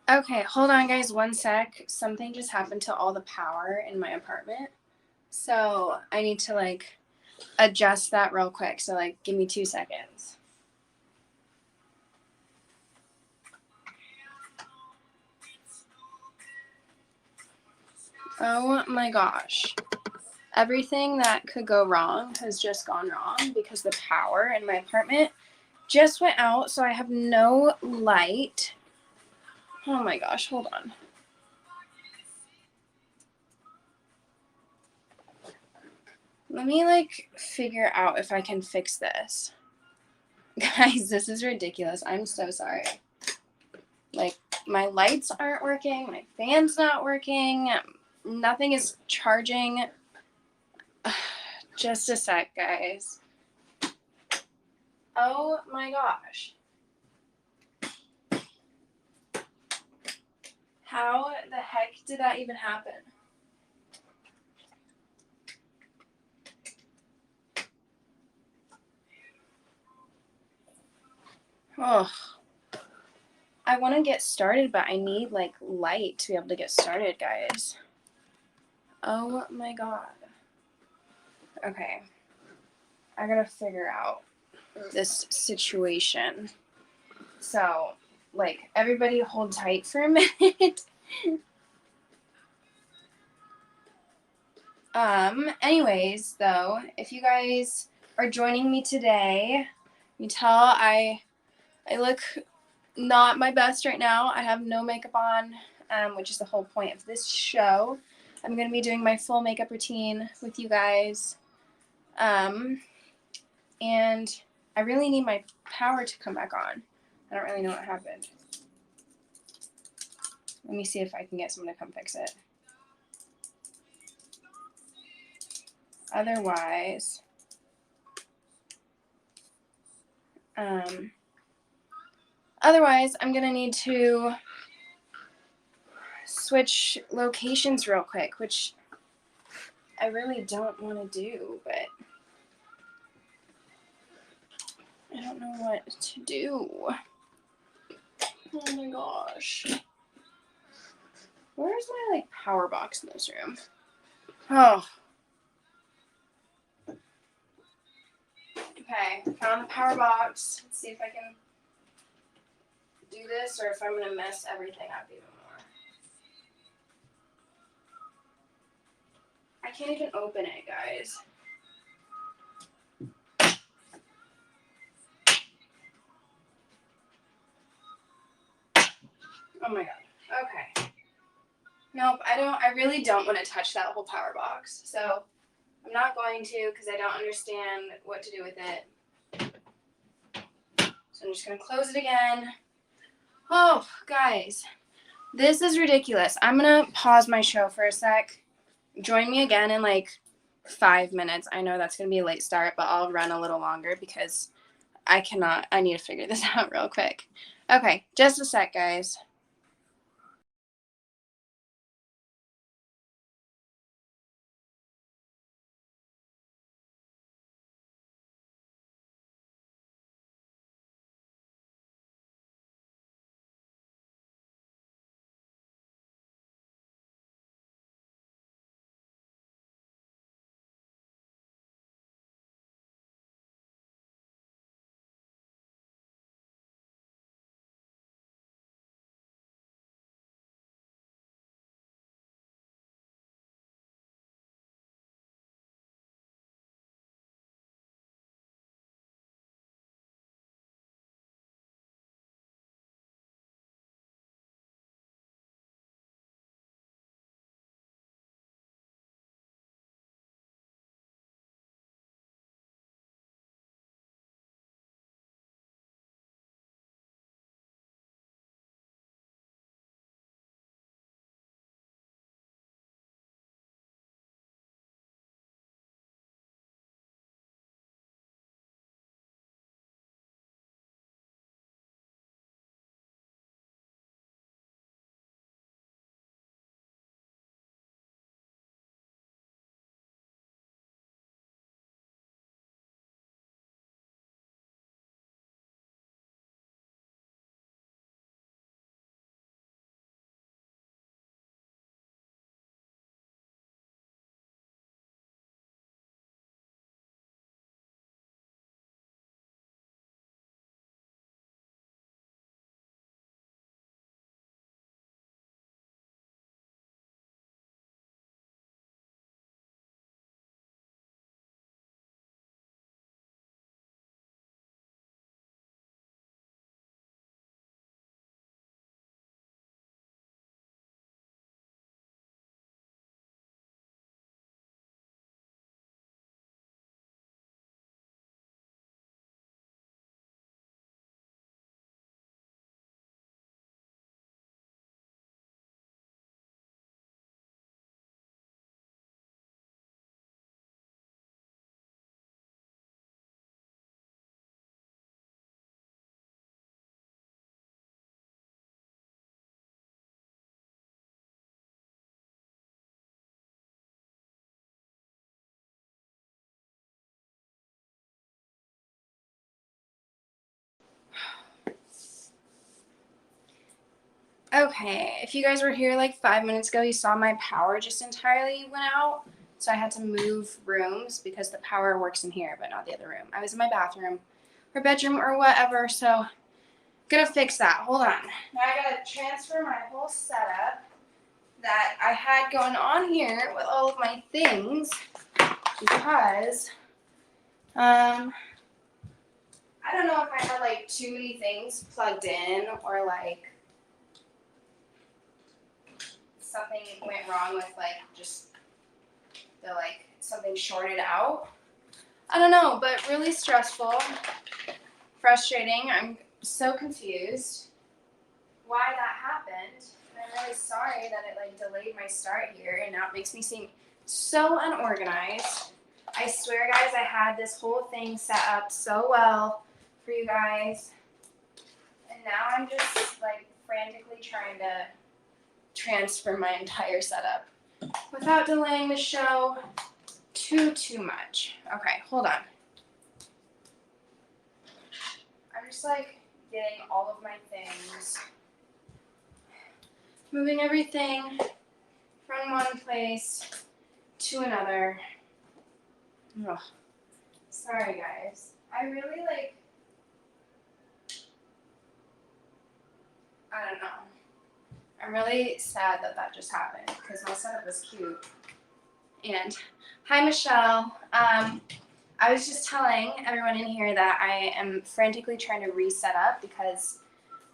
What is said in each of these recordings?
Okay, hold on guys, one sec. Something just happened to all the power in my apartment. So I need to like adjust that real quick. So like give me 2 seconds. Oh my gosh. Everything that could go wrong has just gone wrong because the power in my apartment just went out, so I have no light. Oh my gosh, hold on. Let me like figure out if I can fix this. Guys, this is ridiculous. I'm so sorry. Like, my lights aren't working, my fan's not working, nothing is charging. Just a sec, guys. Oh my gosh. How the heck did that even happen? Oh, I want to get started, but I need like light to be able to get started, guys. Oh my god. Okay. I gotta figure out this situation. So, like, everybody hold tight for a minute. Anyways, though, if you guys are joining me today, you tell I look not my best right now. I have no makeup on, which is the whole point of this show. I'm going to be doing my full makeup routine with you guys. And I really need my power to come back on. I don't really know what happened. Let me see if I can get someone to come fix it. Otherwise, I'm gonna need to switch locations real quick, which I really don't want to do, but I don't know what to do. Oh my gosh. Where's my like power box in this room? Oh. Okay, found the power box. Let's see if I can do this or if I'm gonna mess everything up even more. I can't even open it, guys. Oh my god. Okay. Nope, I really don't want to touch that whole power box. So I'm not going to because I don't understand what to do with it. So I'm just going to close it again. Oh, guys, this is ridiculous. I'm going to pause my show for a sec. Join me again in like 5 minutes. I know that's going to be a late start, but I'll run a little longer because I need to figure this out real quick. Okay, just a sec, guys. Okay, if you guys were here like 5 minutes ago, you saw my power just entirely went out. So I had to move rooms because the power works in here, but not the other room. I was in my bathroom or bedroom or whatever, so gonna fix that. Hold on. Now I gotta transfer my whole setup that I had going on here with all of my things because I don't know if I had like too many things plugged in or like something went wrong with like just the like something shorted out. I don't know, but really stressful, frustrating. I'm so confused why that happened. And I'm really sorry that it like delayed my start here and now it makes me seem so unorganized. I swear guys, I had this whole thing set up so well for you guys. And now I'm just like frantically trying to transfer my entire setup without delaying the show too much. Okay, hold on. I'm just like getting all of my things, moving everything from one place to another. Ugh. Sorry guys. I really like, I don't know. I'm really sad that that just happened because my setup was cute. And hi Michelle. I was just telling everyone in here that I am frantically trying to reset up because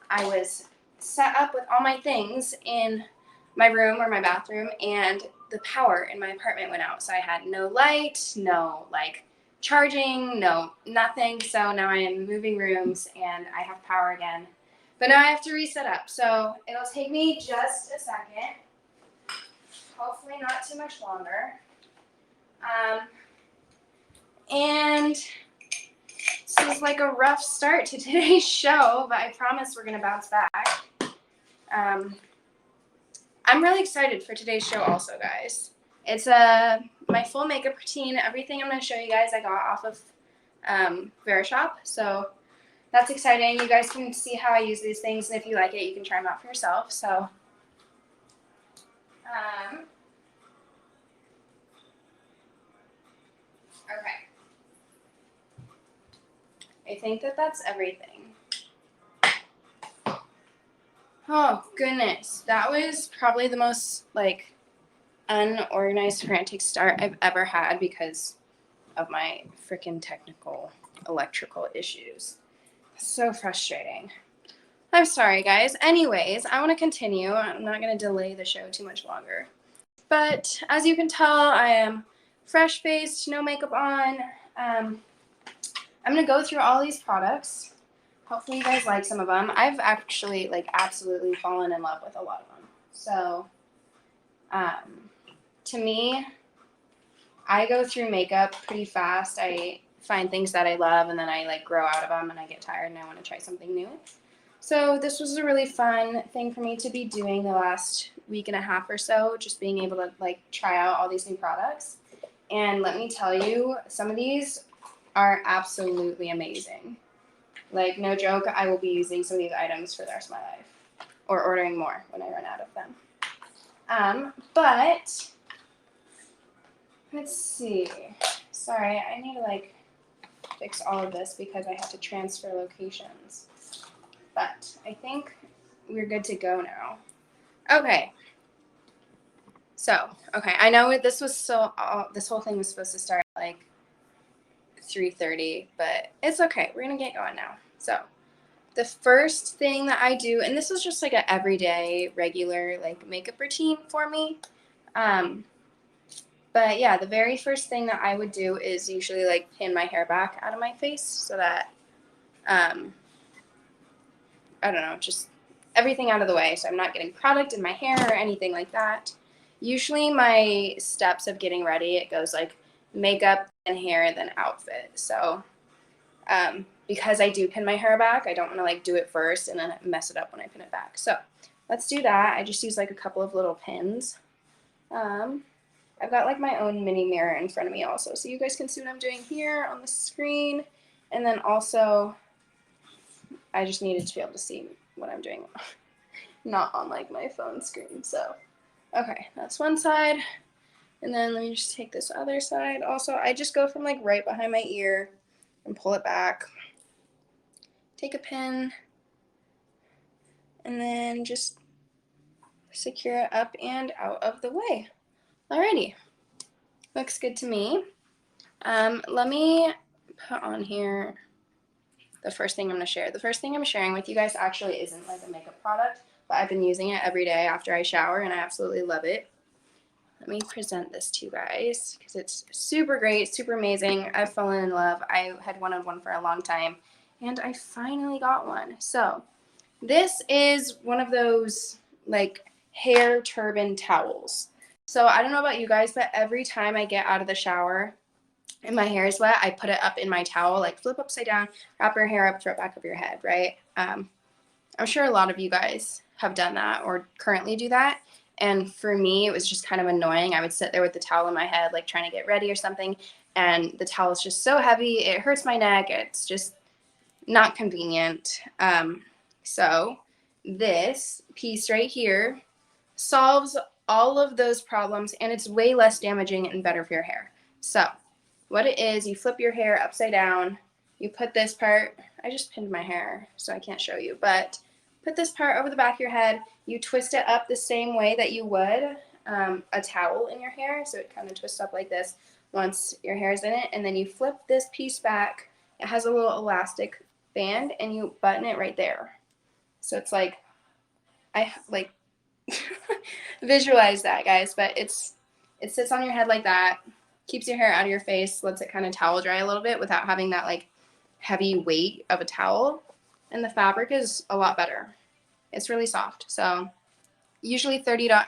I was set up with all my things in my room or my bathroom and the power in my apartment went out. So I had no light, no like charging, no nothing. So now I am moving rooms and I have power again. But now I have to reset up. So it'll take me just a second. Hopefully not too much longer. And this is like a rough start to today's show, but I promise we're going to bounce back. I'm really excited for today's show also, guys. It's my full makeup routine. Everything I'm going to show you guys I got off of Verishop, so that's exciting. You guys can see how I use these things, and if you like it, you can try them out for yourself. So, okay. I think that that's everything. Oh, goodness. That was probably the most, like, unorganized, frantic start I've ever had because of my freaking technical electrical issues. So frustrating. I'm sorry, guys. Anyways, I want to continue. I'm not going to delay the show too much longer. But as you can tell, I am fresh-faced, no makeup on. I'm going to go through all these products. Hopefully you guys like some of them. I've actually, like, absolutely fallen in love with a lot of them. So, to me, I go through makeup pretty fast. I find things that I love, and then I, like, grow out of them, and I get tired, and I want to try something new. So this was a really fun thing for me to be doing the last week and a half or so, just being able to, like, try out all these new products. And let me tell you, some of these are absolutely amazing. Like, no joke, I will be using some of these items for the rest of my life, or ordering more when I run out of them. But let's see. Sorry, I need to, like, fix all of this because I have to transfer locations. But I think we're good to go now. Okay. So, okay, I know this was this whole thing was supposed to start at like 3:30, but it's okay. We're gonna get going now. So, the first thing that I do, and this is just like an everyday, regular like makeup routine for me. But yeah, the very first thing that I would do is usually like pin my hair back out of my face so that, I don't know, just everything out of the way. So I'm not getting product in my hair or anything like that. Usually my steps of getting ready, it goes like makeup, then hair, then outfit. So because I do pin my hair back, I don't want to like do it first and then mess it up when I pin it back. So let's do that. I just use like a couple of little pins. I've got like my own mini mirror in front of me also, so you guys can see what I'm doing here on the screen. And then also, I just needed to be able to see what I'm doing not on like my phone screen. So, okay, that's one side. And then let me just take this other side. Also, I just go from like right behind my ear and pull it back. Take a pin and then just secure it up and out of the way. Alrighty, looks good to me. Let me put on here the first thing I'm going to share. The first thing I'm sharing with you guys actually isn't like a makeup product, but I've been using it every day after I shower and I absolutely love it. Let me present this to you guys because it's super great, super amazing. I've fallen in love. I had wanted one for a long time and I finally got one. So this is one of those like hair turban towels. So I don't know about you guys, but every time I get out of the shower and my hair is wet, I put it up in my towel, like flip upside down, wrap your hair up, throw it back over your head, right? I'm sure a lot of you guys have done that or currently do that. And for me, it was just kind of annoying. I would sit there with the towel in my head, like trying to get ready or something. And the towel is just so heavy. It hurts my neck. It's just not convenient. So this piece right here solves all of those problems and it's way less damaging and better for your hair. So what it is, you flip your hair upside down, you put this part, I just pinned my hair so I can't show you, but put this part over the back of your head, you twist it up the same way that you would a towel in your hair, so it kind of twists up like this once your hair is in it, and then you flip this piece back, it has a little elastic band, and you button it right there. So it's like, visualize that, guys, but it sits on your head like that, keeps your hair out of your face, lets it kind of towel dry a little bit without having that like heavy weight of a towel, and the fabric is a lot better. It's really soft. So usually $30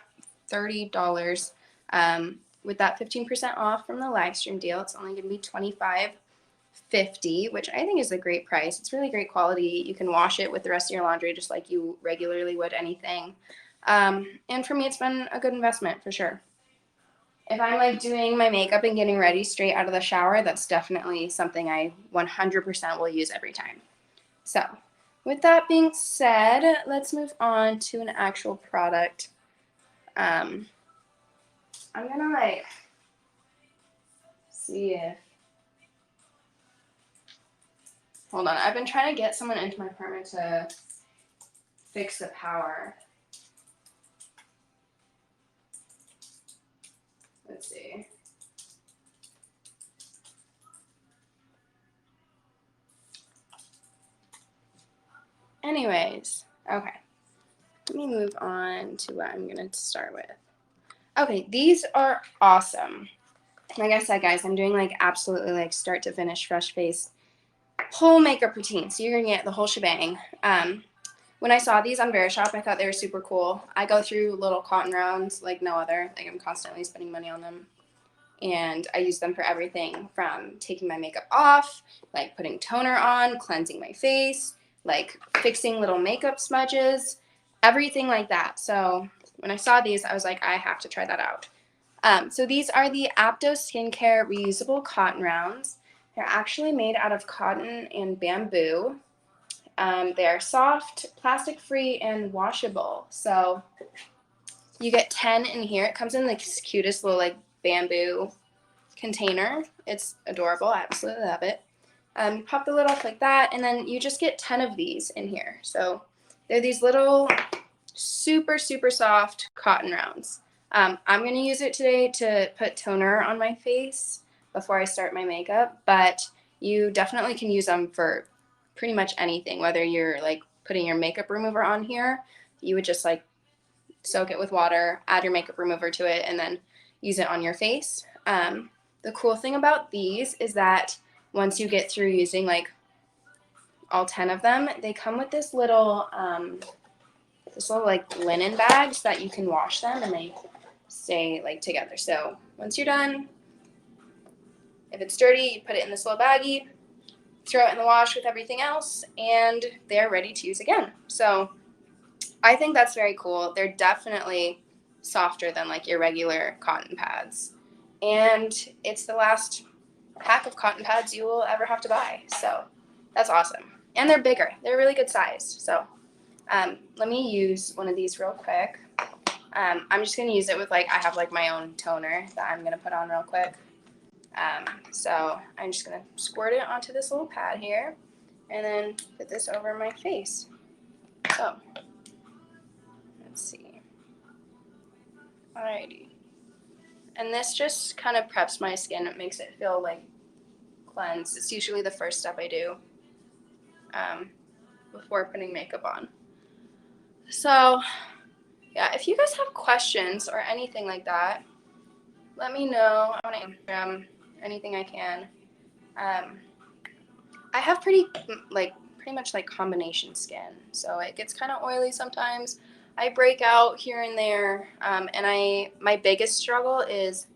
with that 15% off from the live stream deal. It's only going to be $25.50, which I think is a great price. It's really great quality. You can wash it with the rest of your laundry just like you regularly would anything. And for me, it's been a good investment for sure. If I'm like doing my makeup and getting ready straight out of the shower, that's definitely something I 100% will use every time. So with that being said, let's move on to an actual product. I'm gonna like see if, hold on, I've been trying to get someone into my apartment to fix the power. Let's see. Anyways, okay. Let me move on to what I'm going to start with. Okay, these are awesome. Like I said, guys, I'm doing like absolutely like start to finish fresh face whole makeup routine. So you're going to get the whole shebang. When I saw these on Verishop, I thought they were super cool. I go through little cotton rounds like no other. Like I'm constantly spending money on them. And I use them for everything from taking my makeup off, like putting toner on, cleansing my face, like fixing little makeup smudges, everything like that. So when I saw these, I was like, I have to try that out. So these are the Apto Skincare Reusable Cotton Rounds. They're actually made out of cotton and bamboo. They're soft, plastic-free, and washable. So you get 10 in here. It comes in the cutest little like bamboo container. It's adorable. I absolutely love it. You pop the lid off like that, and then you just get 10 of these in here. So they're these little super, super soft cotton rounds. I'm going to use it today to put toner on my face before I start my makeup, but you definitely can use them for pretty much anything, whether you're like putting your makeup remover on here, you would just like soak it with water, add your makeup remover to it, and then use it on your face. The cool thing about these is that once you get through using like all 10 of them, they come with this little like linen bag so that you can wash them and they stay like together. So once you're done, if it's dirty, you put it in this little baggie, throw it in the wash with everything else, and they're ready to use again. So I think that's very cool. They're definitely softer than like your regular cotton pads. And it's the last pack of cotton pads you will ever have to buy. So that's awesome. And they're bigger. They're a really good size. So Let me use one of these real quick. I'm just going to use it with I have my own toner that I'm going to put on real quick. So I'm just going to squirt it onto this little pad here and then put this over my face. So let's see. Alrighty. And this just kind of preps my skin. It makes it feel cleansed. It's usually the first step I do before putting makeup on. So yeah, if you guys have questions or anything like that, let me know. I want to answer anything I can. I have pretty much combination skin, so it gets kind of oily sometimes. I break out here and there, and my biggest struggle is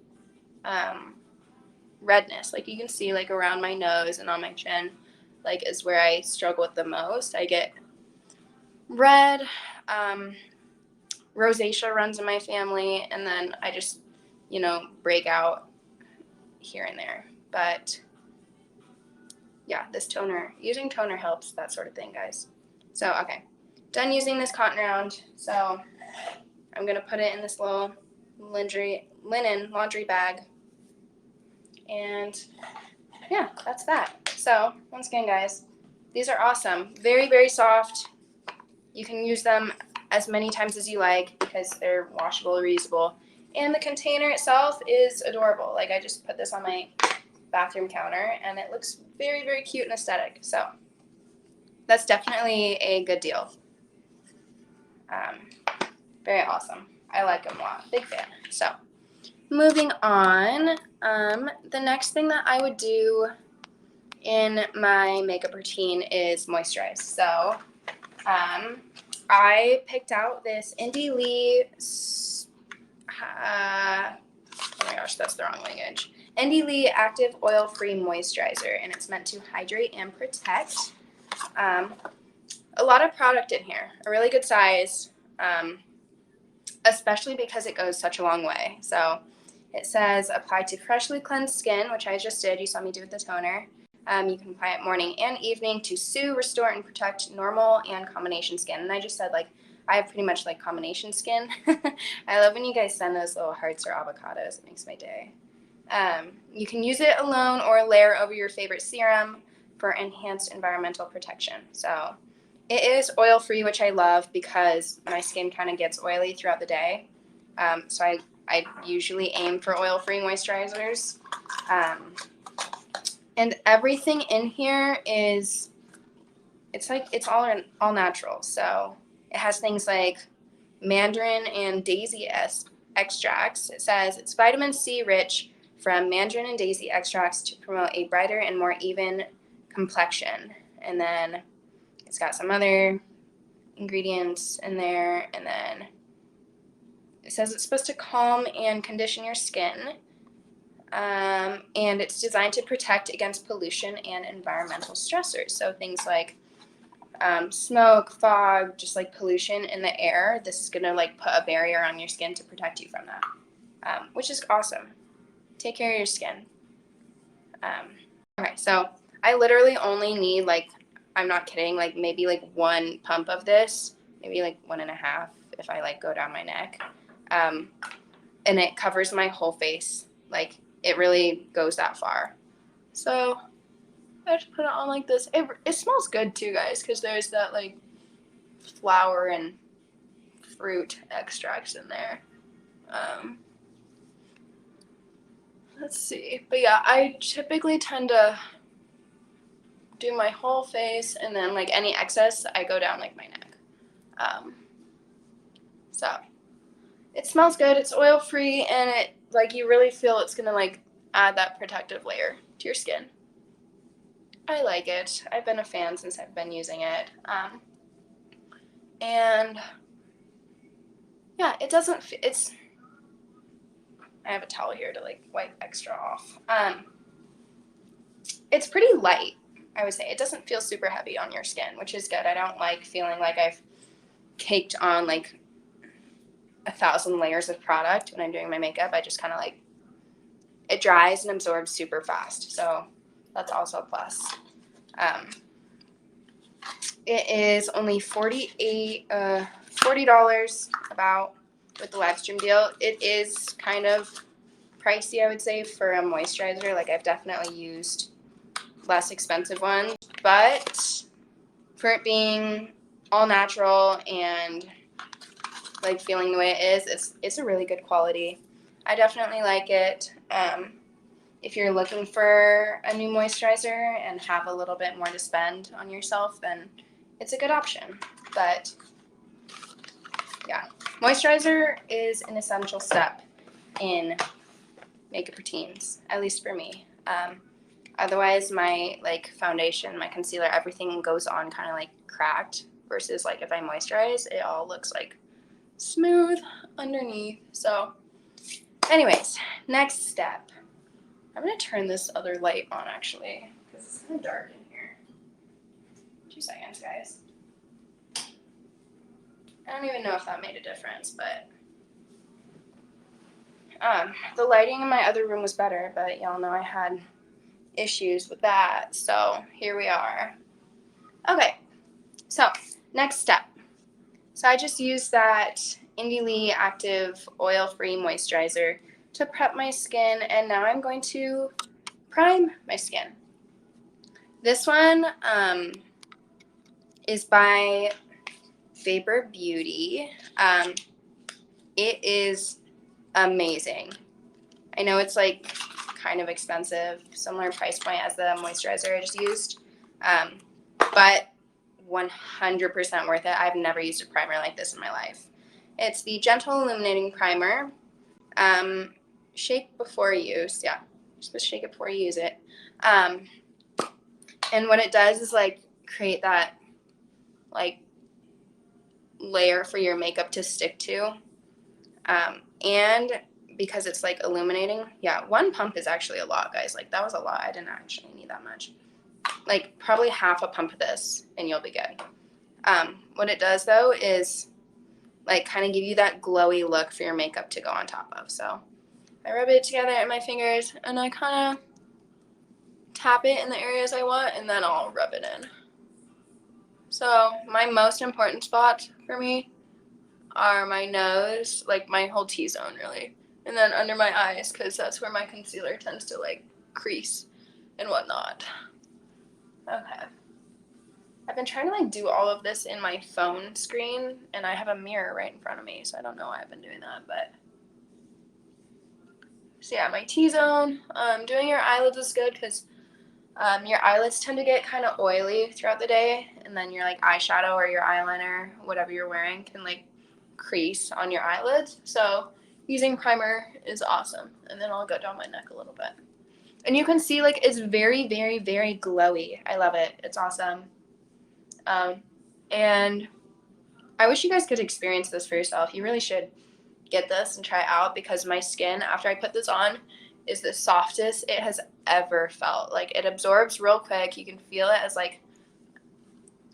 redness. You can see around my nose and on my chin, is where I struggle with the most. I get red. Rosacea runs in my family, and then I just break out here and there. But yeah, using toner helps, that sort of thing, guys. So, okay, done using this cotton round. So I'm going to put it in this little linen laundry bag. And yeah, that's that. So once again, guys, these are awesome. Very, very soft. You can use them as many times as you like because they're washable, reusable. And the container itself is adorable. I just put this on my bathroom counter, and it looks very, very cute and aesthetic. So that's definitely a good deal. Very awesome. I like them a lot. Big fan. So moving on, the next thing that I would do in my makeup routine is moisturize. So I picked out this Indie Lee, oh my gosh, that's the wrong language. Indie Lee Active Oil Free Moisturizer, and it's meant to hydrate and protect. A lot of product in here, a really good size, especially because it goes such a long way. So it says apply to freshly cleansed skin, which I just did. You saw me do with the toner. You can apply it morning and evening to soothe, restore, and protect normal and combination skin. And I just said I have pretty much combination skin. I love when you guys send those little hearts or avocados. It makes my day. You can use it alone or layer over your favorite serum for enhanced environmental protection. So it is oil-free, which I love because my skin kind of gets oily throughout the day. So I usually aim for oil-free moisturizers. And everything in here it's all natural. So it has things like mandarin and daisy extracts. It says it's vitamin C rich from mandarin and daisy extracts to promote a brighter and more even complexion. And then it's got some other ingredients in there. And then it says it's supposed to calm and condition your skin. And it's designed to protect against pollution and environmental stressors. So things like smoke, fog, just pollution in the air. This is gonna put a barrier on your skin to protect you from that, which is awesome. Take care of your skin. Okay, so I literally only need I'm not kidding, maybe one pump of this, maybe 1.5 if I go down my neck, and it covers my whole face. It really goes that far. So I just put it on like this. It smells good too, guys, because there's that flower and fruit extracts in there. Let's see. But yeah, I typically tend to do my whole face, and then any excess I go down my neck. So it smells good. It's oil free, and it you really feel it's gonna add that protective layer to your skin. I like it. I've been a fan since I've been using it. And yeah, it doesn't. It's. I have a towel here to wipe extra off. It's pretty light, I would say. It doesn't feel super heavy on your skin, which is good. I don't like feeling like I've caked on 1,000 layers of product when I'm doing my makeup. I just kind of it dries and absorbs super fast. So that's also a plus. It is only $40 about with the live stream deal. It is kind of pricey, I would say, for a moisturizer. Like, I've definitely used less expensive ones, but for it being all natural and like feeling the way it is, it's a really good quality. I definitely like it. If you're looking for a new moisturizer and have a little bit more to spend on yourself, then it's a good option. But yeah, moisturizer is an essential step in makeup routines, at least for me. Otherwise, my like foundation, my concealer, everything goes on kind of like cracked. Versus like if I moisturize, it all looks like smooth underneath. So, anyways, next step. I'm gonna turn this other light on actually because it's kind of dark in here. 2 seconds, guys. I don't even know if that made a difference, but the lighting in my other room was better, but y'all know I had issues with that, so here we are. Okay, so next step. So I just used that Indie Lee Active Oil-Free Moisturizer to prep my skin, and now I'm going to prime my skin. This one is by Vapor Beauty. It is amazing. I know it's like kind of expensive, similar price point as the moisturizer I just used, but 100% worth it. I've never used a primer like this in my life. It's the Gentle Illuminating Primer. Shake before use. Yeah, you're supposed to shake it before you use it. And what it does is like create that like layer for your makeup to stick to. And because it's like illuminating, yeah, 1 pump is actually a lot, guys. Like that was a lot. I didn't actually need that much. Like probably half a pump of this and you'll be good. What it does though is like kind of give you that glowy look for your makeup to go on top of. So I rub it together in my fingers and I kind of tap it in the areas I want and then I'll rub it in. So my most important spots for me are my nose, like my whole T-zone really, and then under my eyes because that's where my concealer tends to like crease and whatnot. Okay. I've been trying to like do all of this in my phone screen and I have a mirror right in front of me, so I don't know why I've been doing that, but so yeah, my T-zone. Doing your eyelids is good because your eyelids tend to get kind of oily throughout the day, and then your like eyeshadow or your eyeliner, whatever you're wearing, can like crease on your eyelids. So using primer is awesome. And then I'll go down my neck a little bit. And you can see like it's very, very, very glowy. I love it. It's awesome. And I wish you guys could experience this for yourself. You really should get this and try it out because my skin, after I put this on, is the softest it has ever felt. Like it absorbs real quick. You can feel it as like,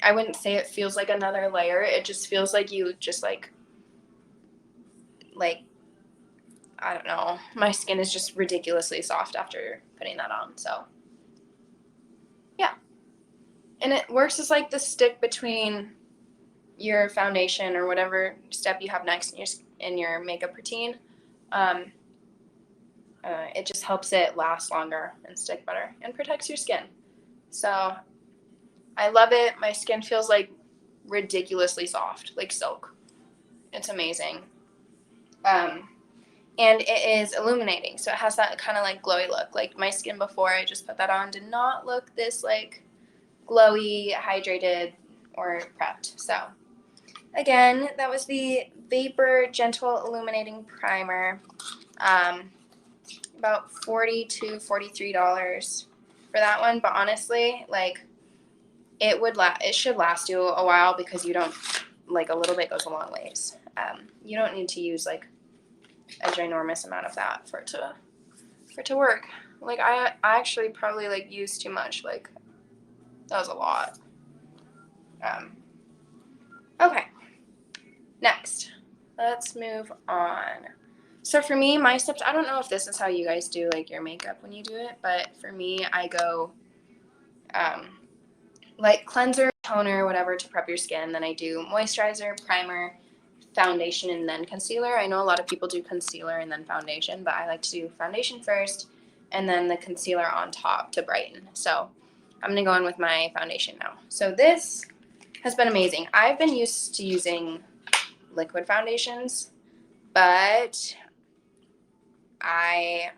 I wouldn't say it feels like another layer. It just feels like you just like I don't know. My skin is just ridiculously soft after putting that on. So yeah. And it works as like the stick between your foundation or whatever step you have next in your makeup routine. It just helps it last longer and stick better and protects your skin. So I love it. My skin feels like ridiculously soft, like silk. It's amazing. And it is illuminating, so it has that kind of like glowy look. Like my skin before I just put that on did not look this like glowy, hydrated, or prepped. So again, that was the Vapor Gentle Illuminating Primer. About $40 to $43 for that one, but honestly, like it should last you a while because you don't like a little bit goes a long ways. You don't need to use like a ginormous amount of that for it to work. Like I actually probably like used too much. Like that was a lot. Okay. Next, let's move on. So for me, my steps, I don't know if this is how you guys do like your makeup when you do it, but for me, I go light cleanser toner, whatever, to prep your skin. Then I do moisturizer, primer, foundation, and then concealer. I know a lot of people do concealer and then foundation, but I like to do foundation first and then the concealer on top to brighten. So I'm going to go in with my foundation now. So this has been amazing. I've been used to using liquid foundations, but I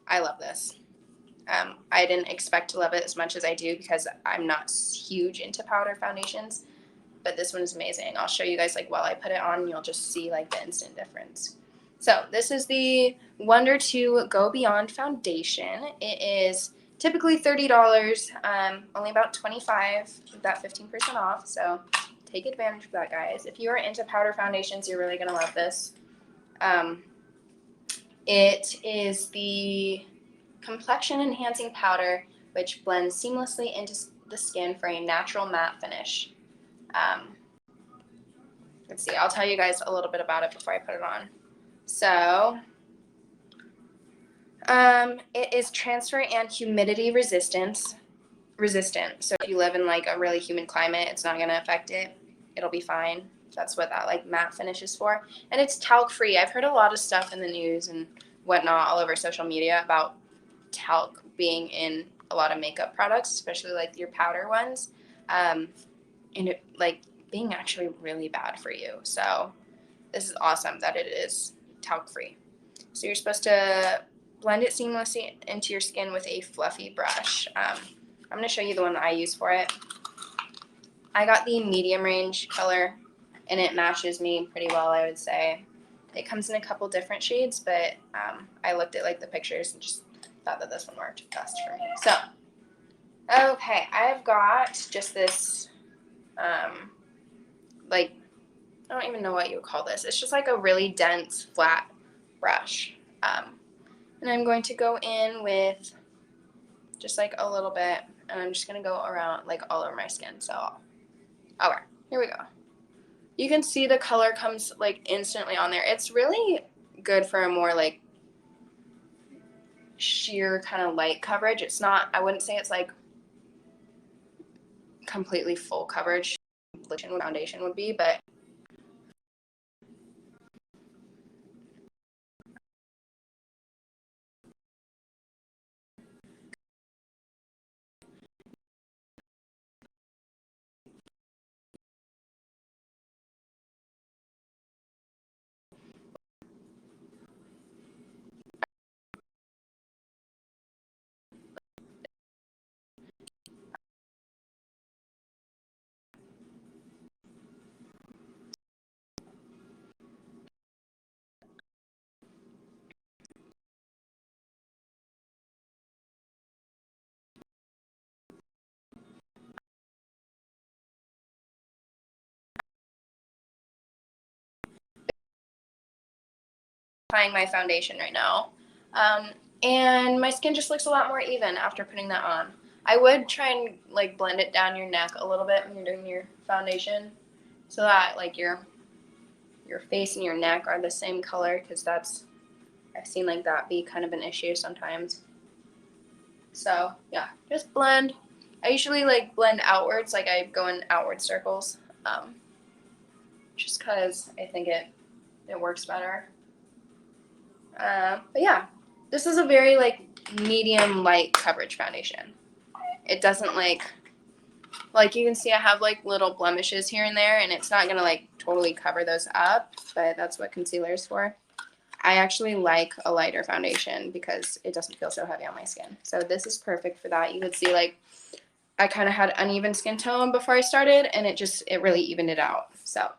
love this. I didn't expect to love it as much as I do because I'm not huge into powder foundations, but this one is amazing. I'll show you guys like while I put it on, you'll just see like the instant difference. So this is the Wonder 2 Go Beyond Foundation. It is typically $30, only about $25 with that 15% off, so take advantage of that, guys. If you are into powder foundations, you're really gonna love this. It is the complexion enhancing powder which blends seamlessly into the skin for a natural matte finish. Let's see, I'll tell you guys a little bit about it before I put it on. So it is transfer and humidity resistant. So if you live in like a really humid climate, it's not gonna affect it. It'll be fine. That's what that like matte finish is for. And it's talc free. I've heard a lot of stuff in the news and whatnot all over social media about talc being in a lot of makeup products, especially like your powder ones, and it like being actually really bad for you. So this is awesome that it is talc free. So you're supposed to blend it seamlessly into your skin with a fluffy brush. I'm going to show you the one that I use for it. I got the medium range color and it matches me pretty well, I would say. It comes in a couple different shades, but I looked at like the pictures and just thought that this one worked best for me. So, okay, I've got just this, like, I don't even know what you would call this. It's just like a really dense, flat brush. And I'm going to go in with just like a little bit, and I'm just going to go around like all over my skin. So, okay, here we go. You can see the color comes like instantly on there. It's really good for a more like sheer kind of light coverage. It's not, I wouldn't say it's like completely full coverage foundation would be, but applying my foundation right now. And my skin just looks a lot more even after putting that on. I would try and like blend it down your neck a little bit when you're doing your foundation so that like your face and your neck are the same color, because that's, I've seen like that be kind of an issue sometimes. So yeah, just blend. I usually like blend outwards, like I go in outward circles, just because I think it works better. But yeah, this is a very like medium light coverage foundation. It doesn't like you can see I have like little blemishes here and there, and it's not gonna like totally cover those up, but that's what concealer is for. I actually like a lighter foundation because it doesn't feel so heavy on my skin. So this is perfect for that. You could see like I kind of had uneven skin tone before I started, and it really evened it out. So,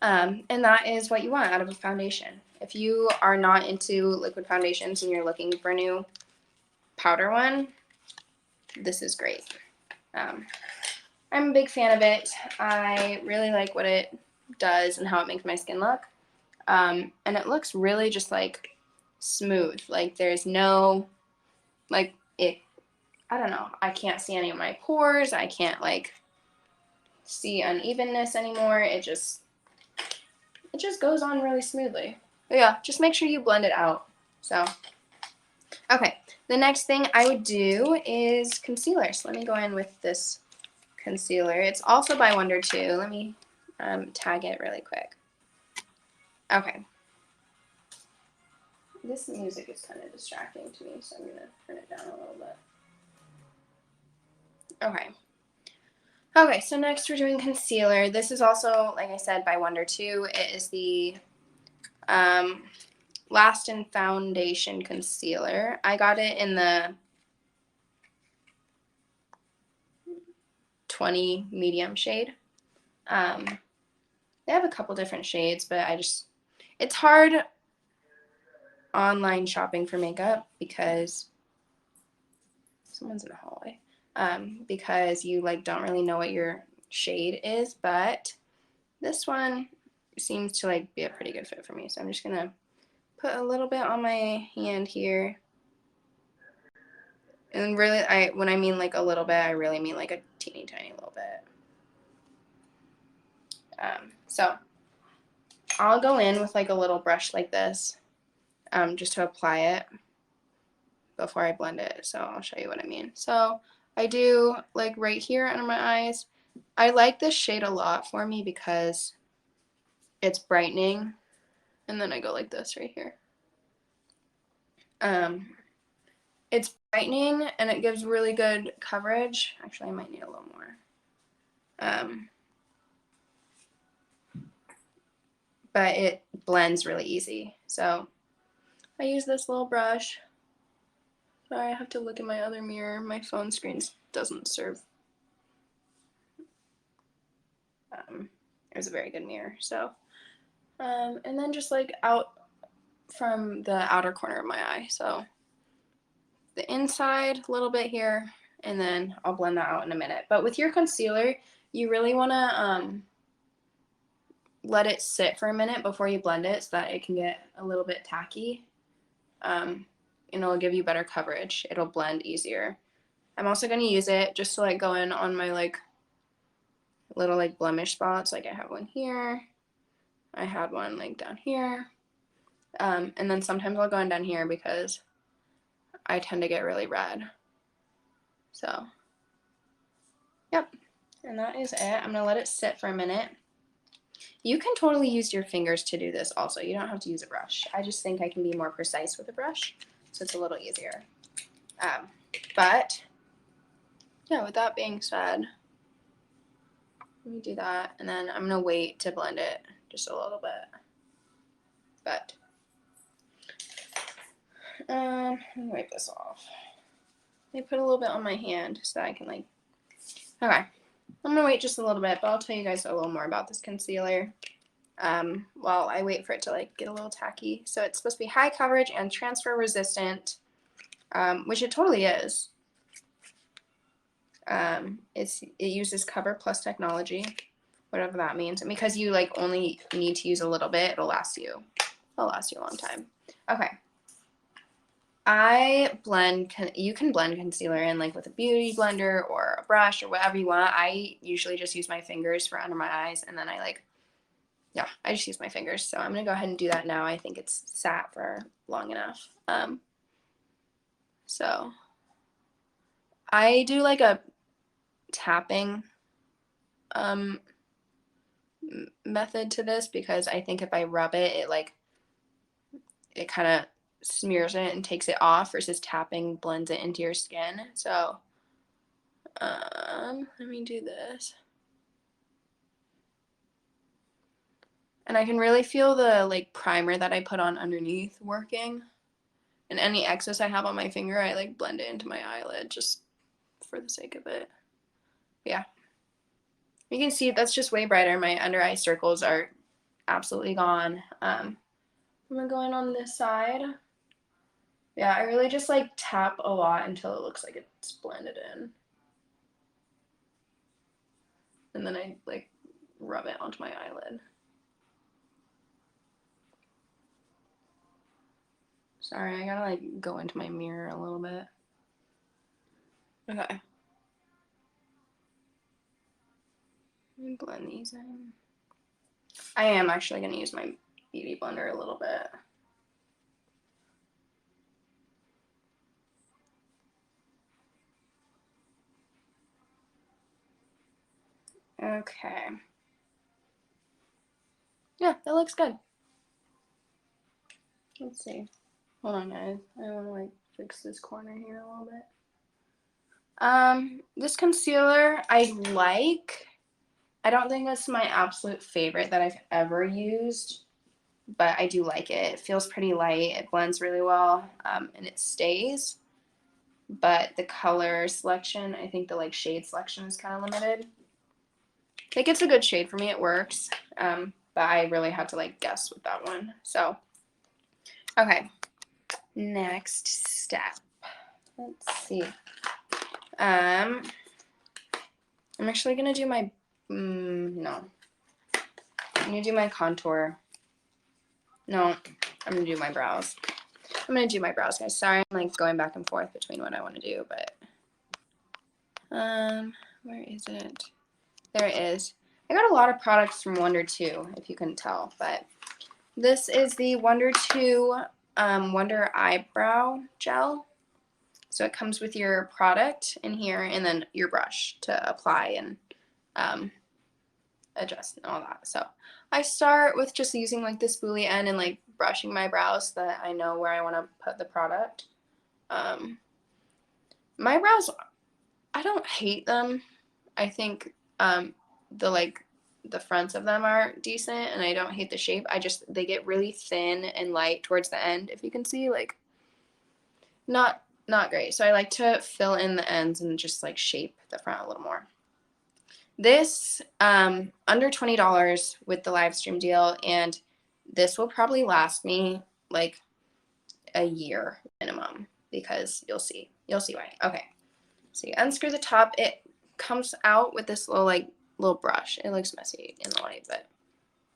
and that is what you want out of a foundation. If you are not into liquid foundations and you're looking for a new powder one, this is great. I'm a big fan of it. I really like what it does and how it makes my skin look. And it looks really just like smooth. Like there's no, like I don't know. I can't see any of my pores. I can't like see unevenness anymore. It just goes on really smoothly. But yeah, just make sure you blend it out. So, okay. The next thing I would do is concealer. So let me go in with this concealer. It's also by Wonder too. Let me tag it really quick. Okay. This music is kind of distracting to me, so I'm going to turn it down a little bit. Okay. Okay, so next we're doing concealer. This is also, like I said, by Wonder too. It is the Last in Foundation Concealer. I got it in the 20 medium shade. They have a couple different shades, but it's hard online shopping for makeup because someone's in the hallway. Because you like don't really know what your shade is, but this one seems to like be a pretty good fit for me. So I'm just gonna put a little bit on my hand here. And really, when I mean like a little bit, I really mean like a teeny tiny little bit. So I'll go in with like a little brush like this, just to apply it before I blend it. So I'll show you what I mean. So I do like right here under my eyes. I like this shade a lot for me because it's brightening. And then I go like this right here. It's brightening and it gives really good coverage. Actually, I might need a little more. But it blends really easy. So I use this little brush. Sorry, I have to look in my other mirror. My phone screen doesn't serve. It was a very good mirror. So, and then just like out from the outer corner of my eye. So the inside a little bit here, and then I'll blend that out in a minute. But with your concealer, you really want to let it sit for a minute before you blend it so that it can get a little bit tacky. And it'll give you better coverage. It'll blend easier. I'm also going to use it just to like go in on my like little like blemish spots. Like I have one here. I had one like down here. And then sometimes I'll go in down here because I tend to get really red. So, yep. And that is it. I'm going to let it sit for a minute. You can totally use your fingers to do this also. You don't have to use a brush. I just think I can be more precise with a brush, so it's a little easier. But, yeah, with that being said, let me do that, and then I'm going to wait to blend it just a little bit. But, let me wipe this off. Let me put a little bit on my hand so that I can, like, okay. I'm going to wait just a little bit, but I'll tell you guys a little more about this concealer while I wait for it to, like, get a little tacky. So it's supposed to be high coverage and transfer resistant, which it totally is. It uses Cover Plus technology, whatever that means. And because you like only need to use a little bit, it'll last you a long time. Okay. You can blend concealer in like with a beauty blender or a brush or whatever you want. I usually just use my fingers for under my eyes, and then I just use my fingers. So I'm gonna go ahead and do that now. I think it's sat for long enough. So I do like a tapping method to this because I think if I rub it, it kind of smears it and takes it off versus tapping blends it into your skin. So let me do this. And I can really feel the like primer that I put on underneath working. And any excess I have on my finger, I like blend it into my eyelid just for the sake of it. Yeah. You can see that's just way brighter. My under eye circles are absolutely gone. I'm gonna go in on this side. Yeah, I really just like tap a lot until it looks like it's blended in. And then I like rub it onto my eyelid. Sorry, I gotta like go into my mirror a little bit. Okay. Let me blend these in. I am actually gonna use my beauty blender a little bit. Okay. Yeah, that looks good. Let's see. Hold on, guys. I want to like fix this corner here a little bit. This concealer I like. I don't think it's my absolute favorite that I've ever used, but I do like it. It feels pretty light. It blends really well, and it stays. But the color selection, I think the like shade selection is kind of limited. I think it's a good shade for me. It works, but I really had to like guess with that one. So, okay, next step. Let's see. I'm actually gonna do my no. I'm gonna do my contour. No, I'm gonna do my brows. I'm gonna do my brows, guys. Sorry, I'm like going back and forth between what I want to do, but where is it? There it is. I got a lot of products from Wonder 2, if you couldn't tell, but this is the Wonder 2 Wonder Eyebrow Gel. So it comes with your product in here and then your brush to apply and adjust and all that. So I start with just using like the spoolie end and like brushing my brows so that I know where I want to put the product. My brows, I don't hate them. I think the fronts of them are decent and I don't hate the shape. They get really thin and light towards the end, if you can see, like not great. So I like to fill in the ends and just like shape the front a little more. This under $20 with the live stream deal, and this will probably last me like a year minimum because you'll see why. Okay, so you unscrew the top. It comes out with this little brush. It looks messy in the light, but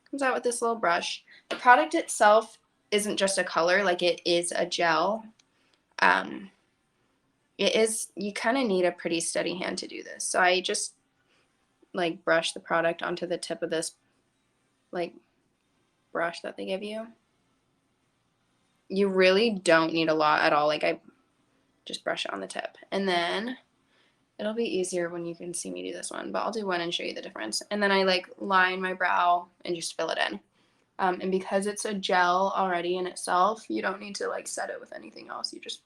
it comes out with this little brush. The product itself isn't just a color, like it is a gel. You kind of need a pretty steady hand to do this. So I just like brush the product onto the tip of this like brush that they give you. You really don't need a lot at all. Like I just brush it on the tip, and then it'll be easier when you can see me do this one, but I'll do one and show you the difference. And then I like line my brow and just fill it in. And because it's a gel already in itself, you don't need to like set it with anything else. You just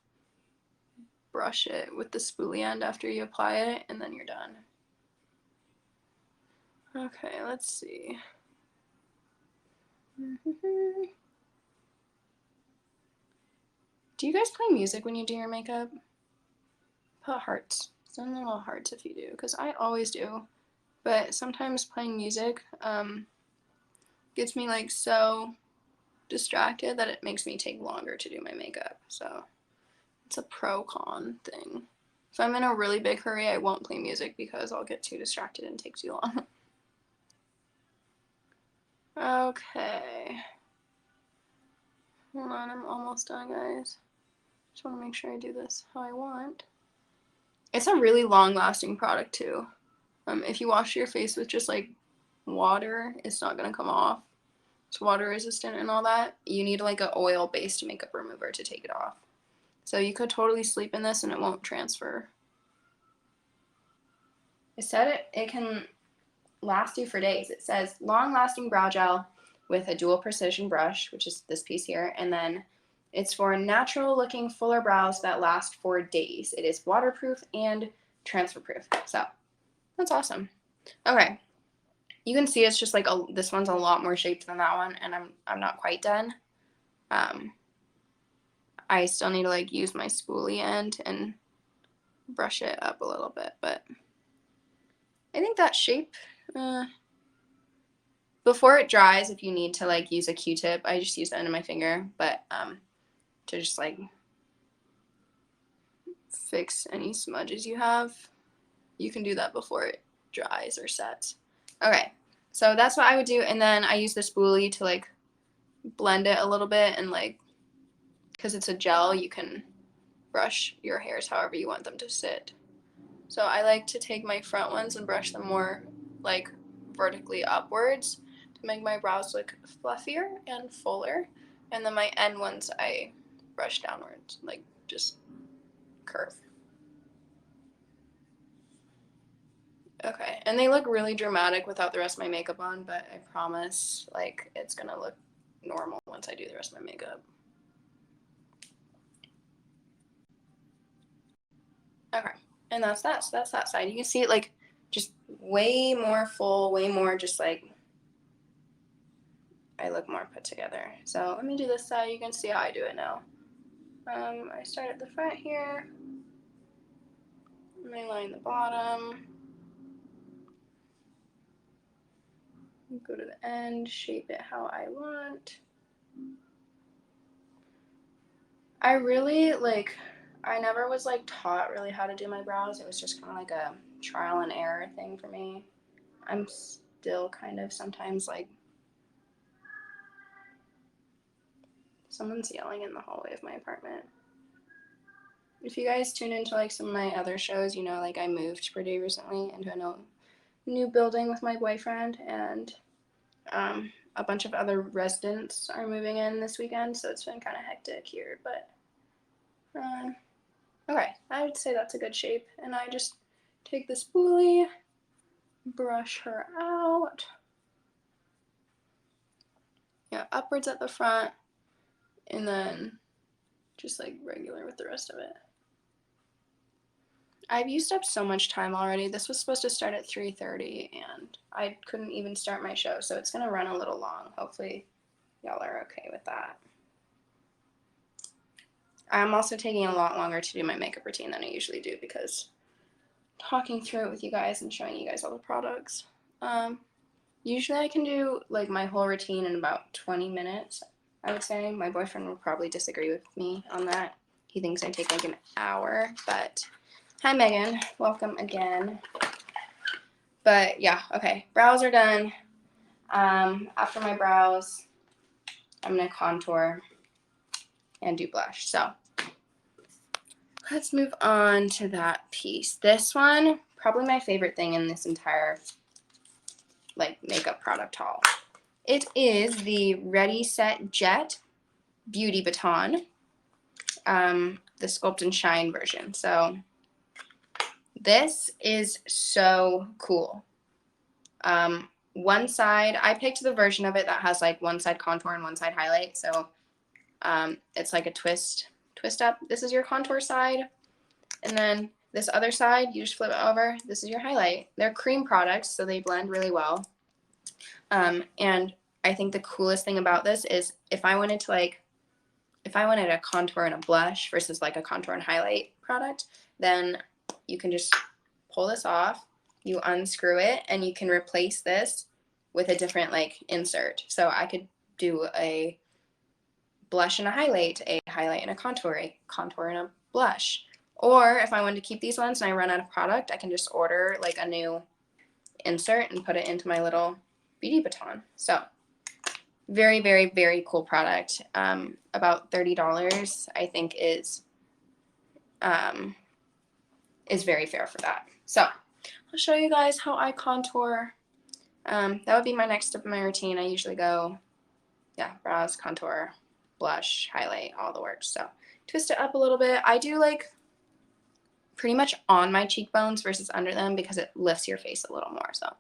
brush it with the spoolie end after you apply it, and then you're done. Okay, let's see. Do you guys play music when you do your makeup? Put hearts. Send little hearts if you do, because I always do. But sometimes playing music gets me like so distracted that it makes me take longer to do my makeup. So it's a pro-con thing. If I'm in a really big hurry, I won't play music because I'll get too distracted and take too long. Okay. Hold on, I'm almost done, guys. Just want to make sure I do this how I want. It's a really long-lasting product too. If you wash your face with just like water, it's not gonna come off. It's water resistant and all that. You need like an oil-based makeup remover to take it off. So you could totally sleep in this and it won't transfer. It said it can last you for days. It says long-lasting brow gel with a dual precision brush, which is this piece here, and then it's for natural-looking fuller brows that last for days. It is waterproof and transfer-proof. So that's awesome. Okay, you can see it's just like this one's a lot more shaped than that one, and I'm not quite done. I still need to like use my spoolie end and brush it up a little bit, but I think that shape. Before it dries, if you need to like use a Q-tip, I just use the end of my finger, but to just like fix any smudges you have, you can do that before it dries or sets. Okay, so that's what I would do, and then I use the spoolie to like blend it a little bit, and like because it's a gel, you can brush your hairs however you want them to sit. So I like to take my front ones and brush them more like vertically upwards to make my brows look fluffier and fuller. And then my end ones I brush downwards, like just curve. Okay, and they look really dramatic without the rest of my makeup on, but I promise, like, it's gonna look normal once I do the rest of my makeup. Okay, and that's that. So that's that side. You can see it, like, just way more full, way more just, like, I look more put together. So let me do this side. You can see how I do it now. I start at the front here. And I line the bottom. Go to the end, shape it how I want. I really, like, I never was, like, taught really how to do my brows. It was just kind of like a trial and error thing for me. I'm still kind of sometimes, like, someone's yelling in the hallway of my apartment. If you guys tune into, like, some of my other shows, you know, like, I moved pretty recently into a new building with my boyfriend, and a bunch of other residents are moving in this weekend, so it's been kind of hectic here, but okay, I would say that's a good shape, and I just take the spoolie, brush her out, yeah, upwards at the front, and then just like regular with the rest of it. I've used up so much time already. This was supposed to start at 3:30, and I couldn't even start my show, so it's going to run a little long. Hopefully y'all are okay with that. I'm also taking a lot longer to do my makeup routine than I usually do because talking through it with you guys and showing you guys all the products. Usually I can do like my whole routine in about 20 minutes, I would say. My boyfriend would probably disagree with me on that. He thinks I take like an hour, but hi Megan, welcome again. But yeah, okay, brows are done. After my brows, I'm gonna contour and do blush. So let's move on to that piece. This one, probably my favorite thing in this entire like makeup product haul. It is the Ready Set Jet Beauty Baton, the Sculpt and Shine version. So this is so cool. One side, I picked the version of it that has like one side contour and one side highlight. So it's like a twist up. This is your contour side. And then this other side, you just flip it over. This is your highlight. They're cream products, so they blend really well. And I think the coolest thing about this is if I wanted a contour and a blush versus like a contour and highlight product, then you can just pull this off, you unscrew it, and you can replace this with a different like insert. So I could do a blush and a highlight and a contour and a blush. Or if I wanted to keep these ones and I run out of product, I can just order like a new insert and put it into my little beauty baton. So very, very, very cool product. About $30, I think, is very fair for that. So I'll show you guys how I contour. That would be my next step in my routine. I usually go, brows, contour, blush, highlight, all the works. So twist it up a little bit. I do like pretty much on my cheekbones versus under them because it lifts your face a little more. So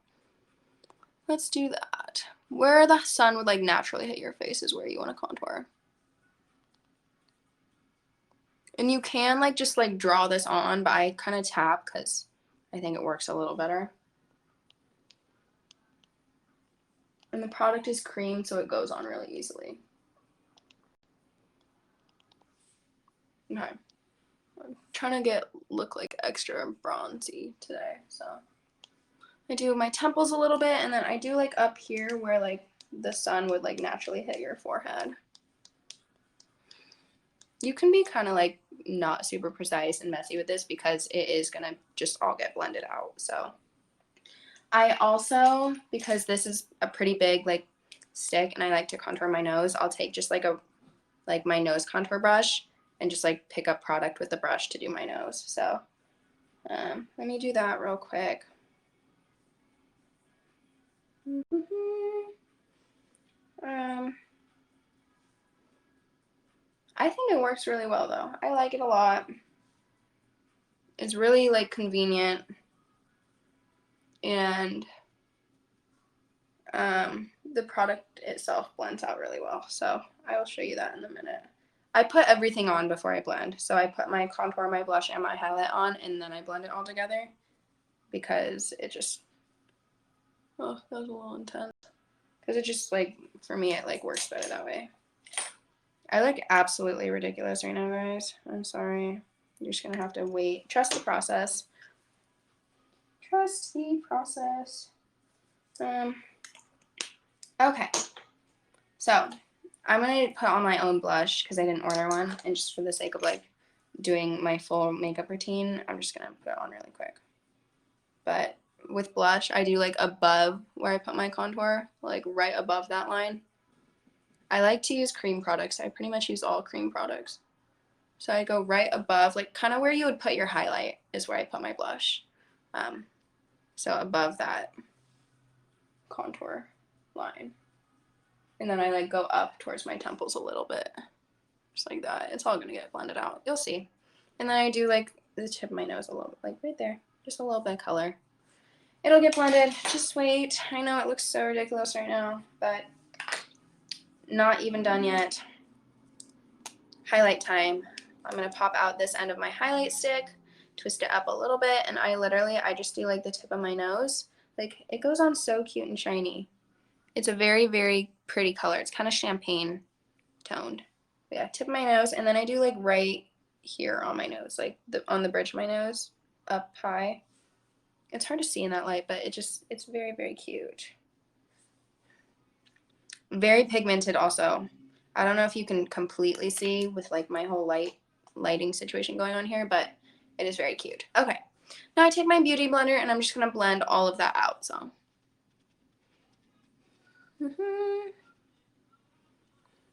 let's do that. Where the sun would like naturally hit your face is where you want to contour. And you can like just like draw this on, but I kind of tap because I think it works a little better. And the product is cream, so it goes on really easily. Okay. I'm trying to look like extra bronzy today, so I do my temples a little bit, and then I do like up here where like the sun would like naturally hit your forehead. You can be kind of like not super precise and messy with this because it is gonna just all get blended out. So I also, because this is a pretty big like stick and I like to contour my nose, I'll take just like my nose contour brush and just like pick up product with the brush to do my nose. So let me do that real quick. I think it works really well though. I like it a lot. It's really like convenient. and the product itself blends out really well. So I will show you that in a minute. I put everything on before I blend. So I put my contour, my blush, and my highlight on, and then I blend it all together because it just, oh, that was a little intense. Because it just, like, for me, it, like, works better that way. I look absolutely ridiculous right now, guys. I'm sorry. You're just going to have to wait. Trust the process. Trust the process. Okay. So I'm going to put on my own blush because I didn't order one. And just for the sake of, like, doing my full makeup routine, I'm just going to put it on really quick. But with blush, I do, like, above where I put my contour, like, right above that line. I like to use cream products. I pretty much use all cream products. So I go right above, like, kind of where you would put your highlight is where I put my blush. So above that contour line. And then I, like, go up towards my temples a little bit. Just like that. It's all going to get blended out. You'll see. And then I do, like, the tip of my nose a little bit, like, right there. Just a little bit of color. It'll get blended. Just wait. I know it looks so ridiculous right now, but not even done yet. Highlight time. I'm going to pop out this end of my highlight stick, twist it up a little bit, and I just do, like, the tip of my nose. Like, it goes on so cute and shiny. It's a very, very pretty color. It's kind of champagne toned. But yeah, tip of my nose, and then I do, like, right here on my nose, like, on the bridge of my nose, up high. It's hard to see in that light, but it's very, very cute. Very pigmented also. I don't know if you can completely see with, like, my whole lighting situation going on here, but it is very cute. Okay, now I take my beauty blender and I'm just gonna blend all of that out. So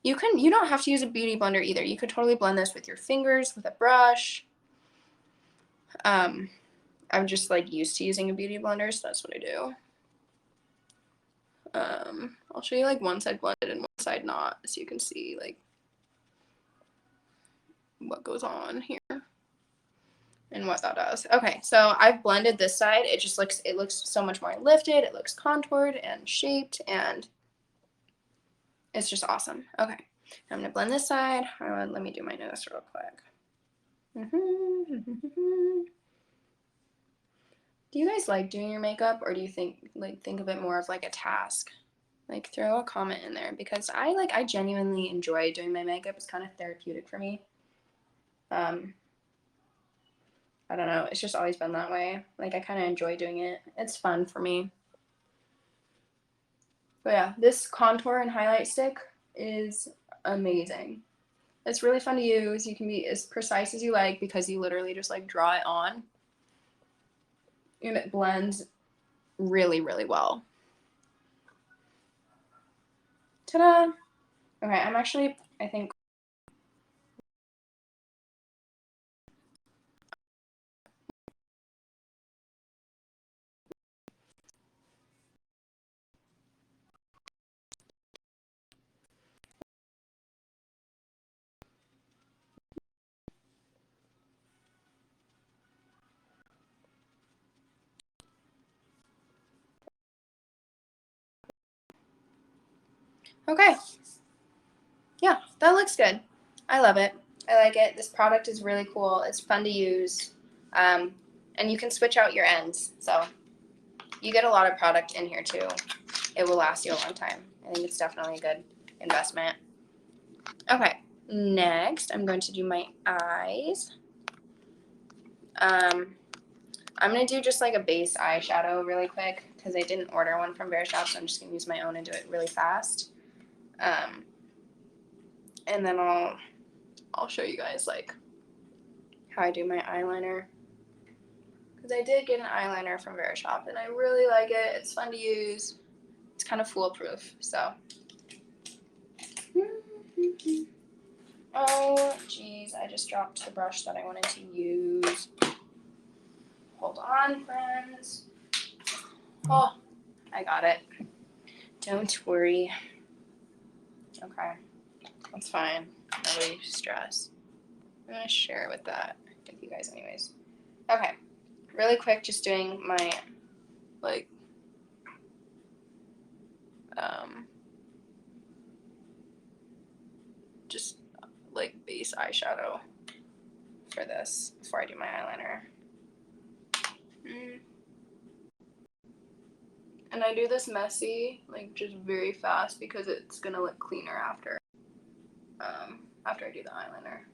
you don't have to use a beauty blender either. You could totally blend this with your fingers, with a brush. I'm just, like, used to using a beauty blender, so that's what I do. I'll show you, like, one side blended and one side not, so you can see, like, what goes on here and what that does. Okay, so I've blended this side. It looks so much more lifted. It looks contoured and shaped, and it's just awesome. Okay, I'm gonna blend this side. Let me do my nose real quick. Do you guys like doing your makeup, or do you think of it more of, like, a task? Like, throw a comment in there, because I genuinely enjoy doing my makeup. It's kind of therapeutic for me. I don't know. It's just always been that way. Like, I kind of enjoy doing it. It's fun for me. But yeah, this contour and highlight stick is amazing. It's really fun to use. You can be as precise as you like because you literally just, like, draw it on. And it blends really, really well. Ta-da! Okay, I think. Okay. Yeah, that looks good. I love it. I like it. This product is really cool. It's fun to use. And you can switch out your ends. So you get a lot of product in here too. It will last you a long time. I think it's definitely a good investment. Okay, next I'm going to do my eyes. I'm going to do just, like, a base eyeshadow really quick because I didn't order one from Verishop, so I'm just going to use my own and do it really fast. And then I'll show you guys, like, how I do my eyeliner. Because I did get an eyeliner from Verishop, and I really like it. It's fun to use. It's kind of foolproof, so. Oh, geez, I just dropped the brush that I wanted to use. Hold on, friends. Oh, I got it. Don't worry. Okay, that's fine. Nobody stress. I'm going to share with you guys anyways. Okay, really quick, just doing my like just like base eyeshadow for this before I do my eyeliner. And I do this messy, like just very fast, because it's gonna look cleaner after I do the eyeliner.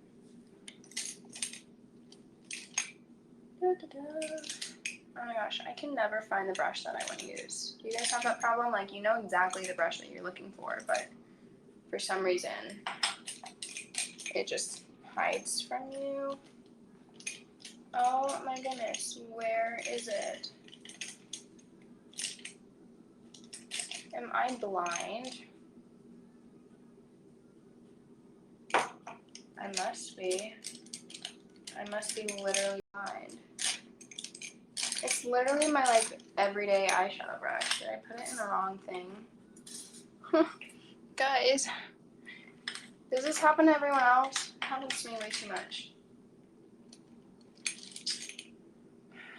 Oh my gosh, I can never find the brush that I want to use. Do you guys have that problem? Like, you know exactly the brush that you're looking for, but for some reason it just hides from you. Oh my goodness, where is it? Am I blind? I must be. I must be literally blind. It's literally my like everyday eyeshadow brush. Did I put it in the wrong thing? Guys, does this happen to everyone else? It happens to me way too much.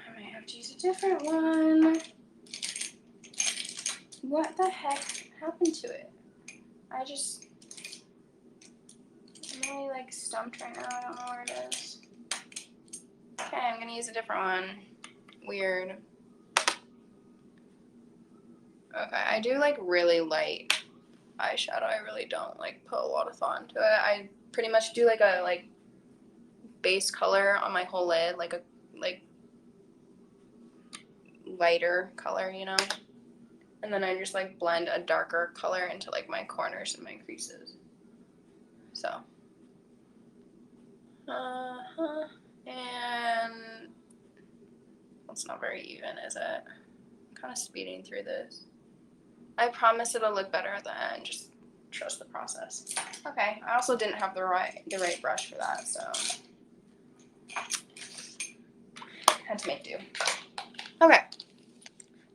I might have to use a different one. What the heck happened to it? Am I like stumped right now? I don't know where it is. Okay, I'm gonna use a different one. Weird. Okay, I do like really light eyeshadow. I really don't like put a lot of thought into it. I pretty much do like a base color on my whole lid, like a lighter color, you know? And then I just like blend a darker color into like my corners and my creases. So. And it's not very even, is it? I'm kind of speeding through this. I promise it'll look better at the end. Just trust the process. Okay, I also didn't have the right brush for that, so had to make do. Okay,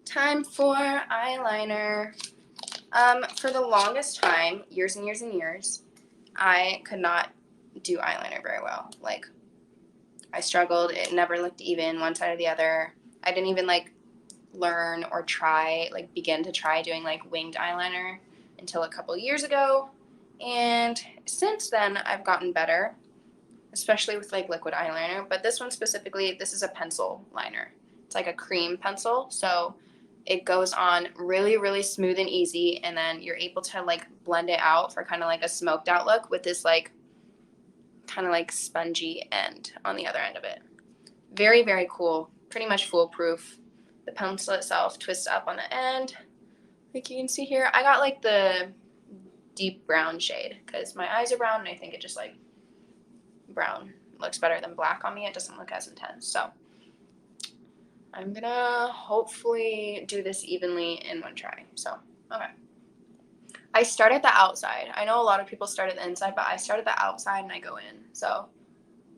time for eyeliner. For the longest time, years and years and years, I could not do eyeliner very well. Like, I struggled. It never looked even one side or the other. I didn't even like learn or begin to try doing like winged eyeliner until a couple years ago. And since then, I've gotten better, especially with like liquid eyeliner. But this one specifically, this is a pencil liner. It's like a cream pencil. So it goes on really, really smooth and easy. And then you're able to like blend it out for kind of like a smoked out look with this like kind of like spongy end on the other end of it. Very, very cool. Pretty much foolproof. The pencil itself twists up on the end. Like you can see here, I got like the deep brown shade because my eyes are brown and I think it just like brown looks better than black on me. It doesn't look as intense. So I'm gonna hopefully do this evenly in one try. So, okay. I start at the outside. I know a lot of people start at the inside, but I start at the outside and I go in. So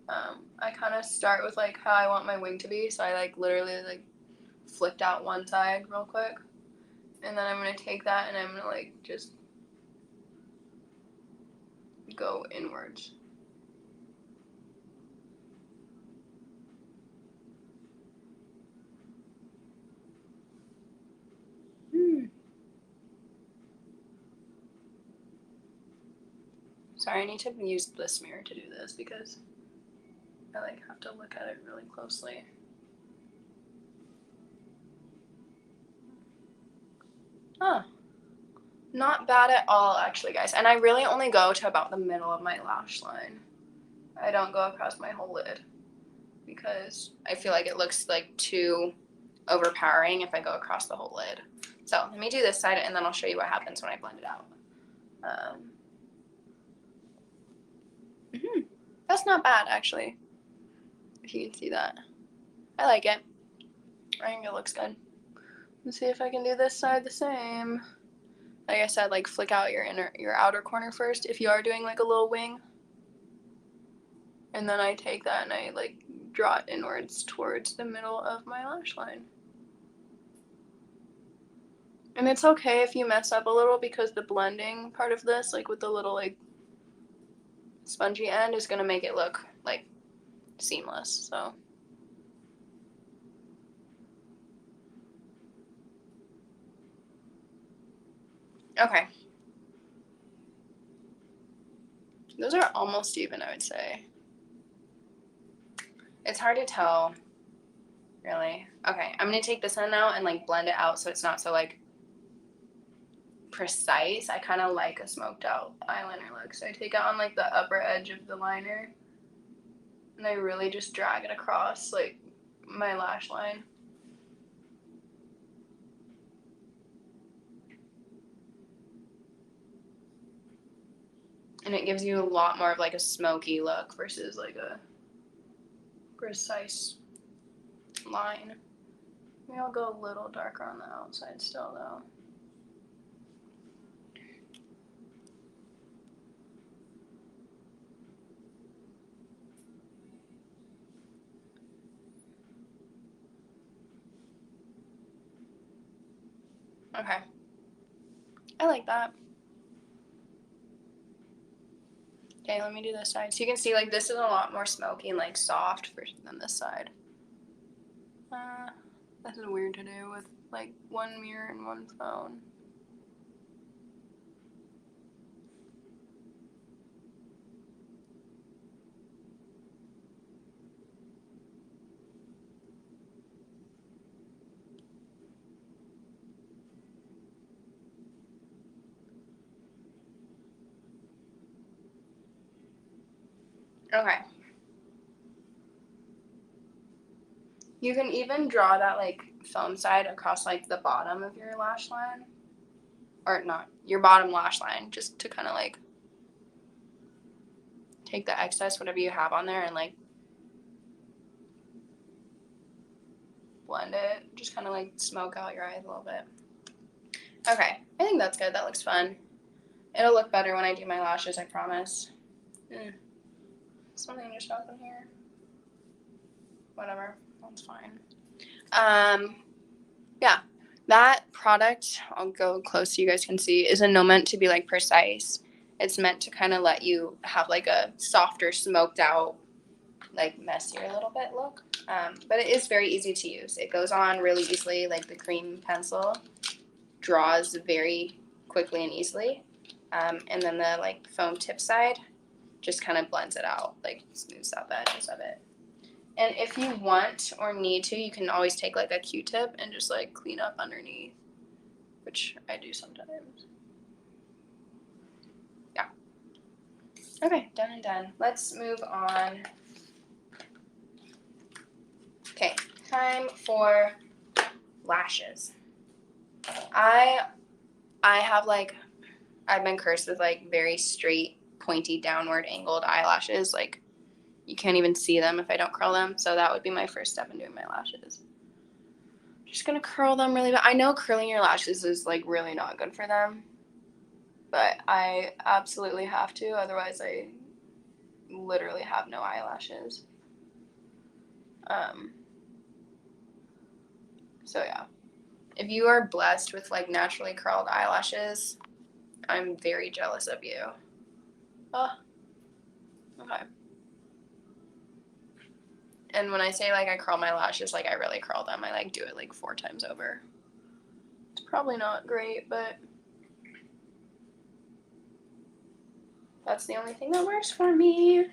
I kind of start with like how I want my wing to be. So I like literally like flicked out one side real quick. And then I'm going to take that and I'm going to like just go inwards. Sorry, I need to use this mirror to do this because I like have to look at it really closely. Huh. Not bad at all, actually, guys. And I really only go to about the middle of my lash line. I don't go across my whole lid because I feel like it looks like too overpowering if I go across the whole lid. So let me do this side and then I'll show you what happens when I blend it out. That's not bad, actually, if you can see that. I like it. I think it looks good. Let's see if I can do this side the same. Like I said, like flick out your outer corner first if you are doing like a little wing. And then I take that and I like draw it inwards towards the middle of my lash line. And it's okay if you mess up a little because the blending part of this, like with the little like spongy end, is gonna make it look like seamless. So Okay. Those are almost even, I would say. It's hard to tell, really. Okay, I'm going to take this one now and, like, blend it out so it's not so, like, precise. I kind of like a smoked out eyeliner look. So I take it on, like, the upper edge of the liner. And I really just drag it across, like, my lash line. And it gives you a lot more of, like, a smoky look versus, like, a precise line. Maybe I'll go a little darker on the outside still, though. Okay. I like that. Okay, let me do this side. So you can see, like, this is a lot more smoky and, like, soft than this side. This is weird to do with, like, one mirror and one phone. Okay. You can even draw that, like, foam side across, like, the bottom of your lash line. Or not, your bottom lash line, just to kind of, like, take the excess, whatever you have on there, and, like, blend it. Just kind of, like, smoke out your eyes a little bit. Okay, I think that's good. That looks fun. It'll look better when I do my lashes, I promise. Something just happened here. Whatever, that's fine. Yeah, that product, I'll go close so you guys can see, isn't meant to be, like, precise. It's meant to kind of let you have, like, a softer, smoked out, like, messier a little bit look. But it is very easy to use. It goes on really easily, like the cream pencil draws very quickly and easily. And then the, like, foam tip side just kind of blends it out, like, smooths out the edges of it. And if you want or need to, you can always take, like, a Q-tip and just, like, clean up underneath, which I do sometimes. Yeah. Okay, done and done. Let's move on. Okay, time for lashes. I have, like, I've been cursed with, like, very straight, pointy, downward angled eyelashes. Like, you can't even see them if I don't curl them. So that would be my first step in doing my lashes. Just gonna curl them really bad. I know curling your lashes is, like, really not good for them, but I absolutely have to. Otherwise, I literally have no eyelashes. So yeah, if you are blessed with, like, naturally curled eyelashes, I'm very jealous of you. Oh, okay. And when I say, like, I curl my lashes, like, I really curl them. I, like, do it, like, 4 times over. It's probably not great, but that's the only thing that works for me.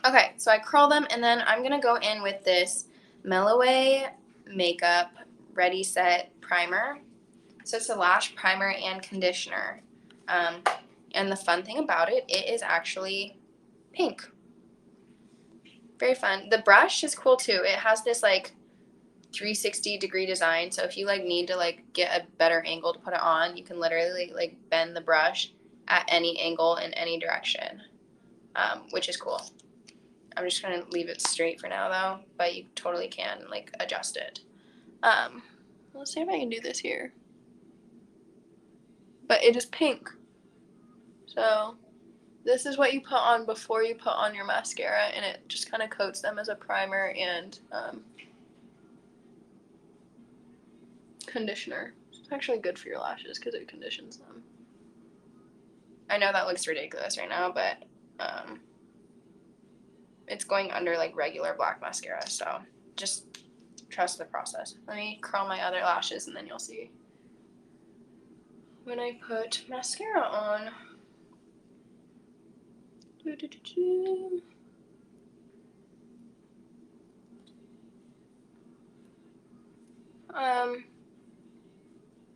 Okay, so I curl them, and then I'm gonna go in with this Melloway Makeup Ready Set Primer. So it's a lash primer and conditioner. And the fun thing about it, it is actually pink. Very fun. The brush is cool too. It has this, like, 360-degree design. So if you, like, need to, like, get a better angle to put it on, you can literally, like, bend the brush at any angle in any direction, which is cool. I'm just gonna leave it straight for now though, but you totally can, like, adjust it. Let's see if I can do this here. But it is pink. So this is what you put on before you put on your mascara, and it just kind of coats them as a primer and conditioner. It's actually good for your lashes because it conditions them. I know that looks ridiculous right now, but it's going under, like, regular black mascara, so just trust the process. Let me curl my other lashes and then you'll see. when I put mascara on.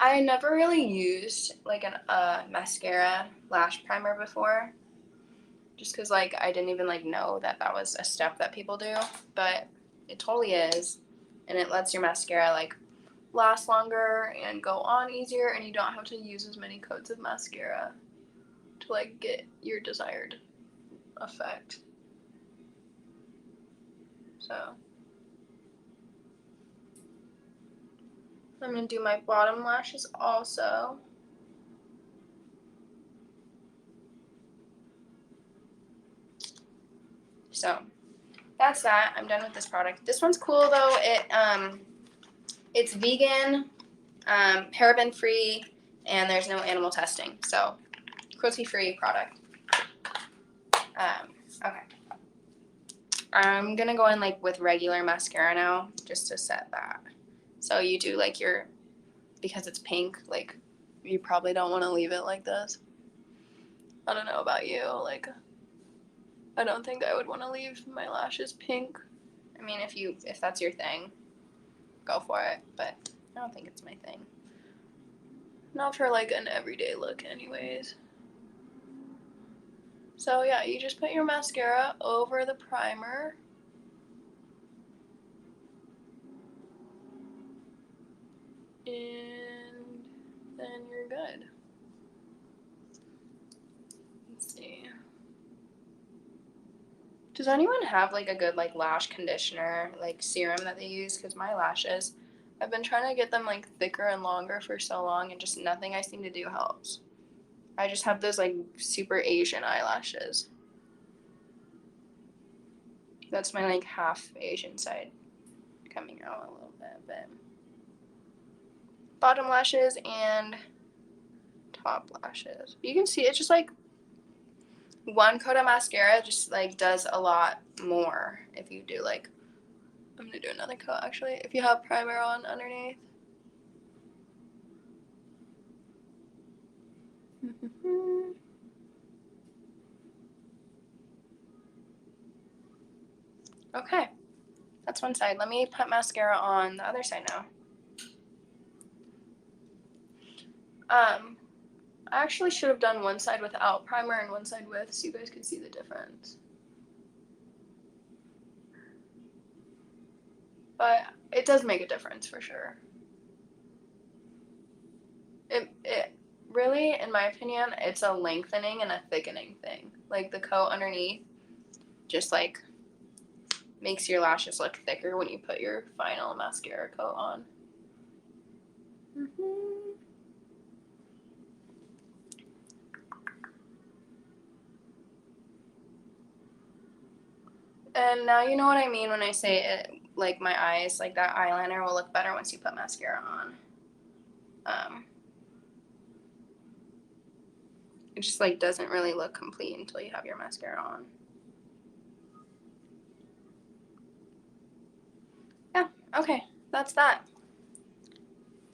I never really used like a mascara lash primer before, just because like I didn't even like know that was a step that people do, but it totally is, and it lets your mascara like last longer and go on easier, and you don't have to use as many coats of mascara to like get your desired effect. So I'm gonna do my bottom lashes also. So that's that. I'm done with this product. This one's cool though. It's vegan, paraben free, and there's no animal testing. So cruelty free product. Okay. I'm gonna go in like with regular mascara now, just to set that. So you do like because it's pink, like you probably don't want to leave it like this. I don't know about you, like I don't think I would want to leave my lashes pink. I mean, if that's your thing, go for it, but I don't think it's my thing. Not for like an everyday look anyways. So yeah, you just put your mascara over the primer. And then you're good. Let's see. Does anyone have like a good like lash conditioner, like serum that they use? Because my lashes, I've been trying to get them like thicker and longer for so long, and just nothing I seem to do helps. I just have those like super Asian eyelashes. That's my like half Asian side coming out a little bit, but bottom lashes and top lashes. You can see it's just like one coat of mascara just like does a lot more if you do like, I'm gonna do another coat actually, if you have primer on underneath. Okay, that's one side. Let me put mascara on the other side now. I actually should have done one side without primer and one side with, so you guys could see the difference. But it does make a difference for sure. It really, in my opinion, it's a lengthening and a thickening thing. Like the coat underneath just like makes your lashes look thicker when you put your final mascara coat on. And now you know what I mean when I say it, like my eyes, like that eyeliner will look better once you put mascara on. It just like doesn't really look complete until you have your mascara on. Yeah, okay, that's that.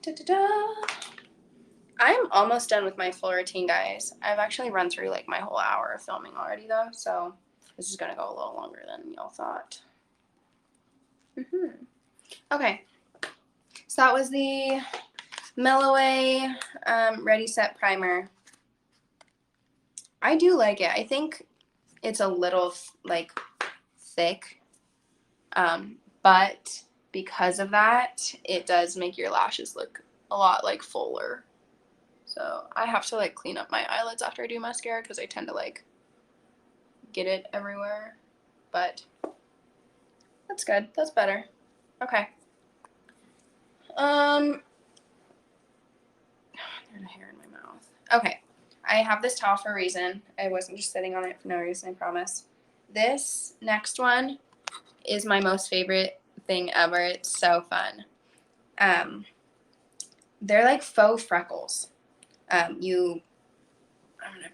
Da-da-da. I'm almost done with my full routine, guys. I've actually run through like my whole hour of filming already though, so this is gonna go a little longer than y'all thought. Okay, so that was the Melloway Ready Set Primer. I do like it. I think it's a little like thick, but because of that, it does make your lashes look a lot like fuller. So I have to like clean up my eyelids after I do mascara because I tend to like get it everywhere. But that's good. That's better. Okay. There's a hair in my mouth. Okay. I have this towel for a reason. I wasn't just sitting on it for no reason, I promise. This next one is my most favorite thing ever. It's so fun. They're like faux freckles. I'm gonna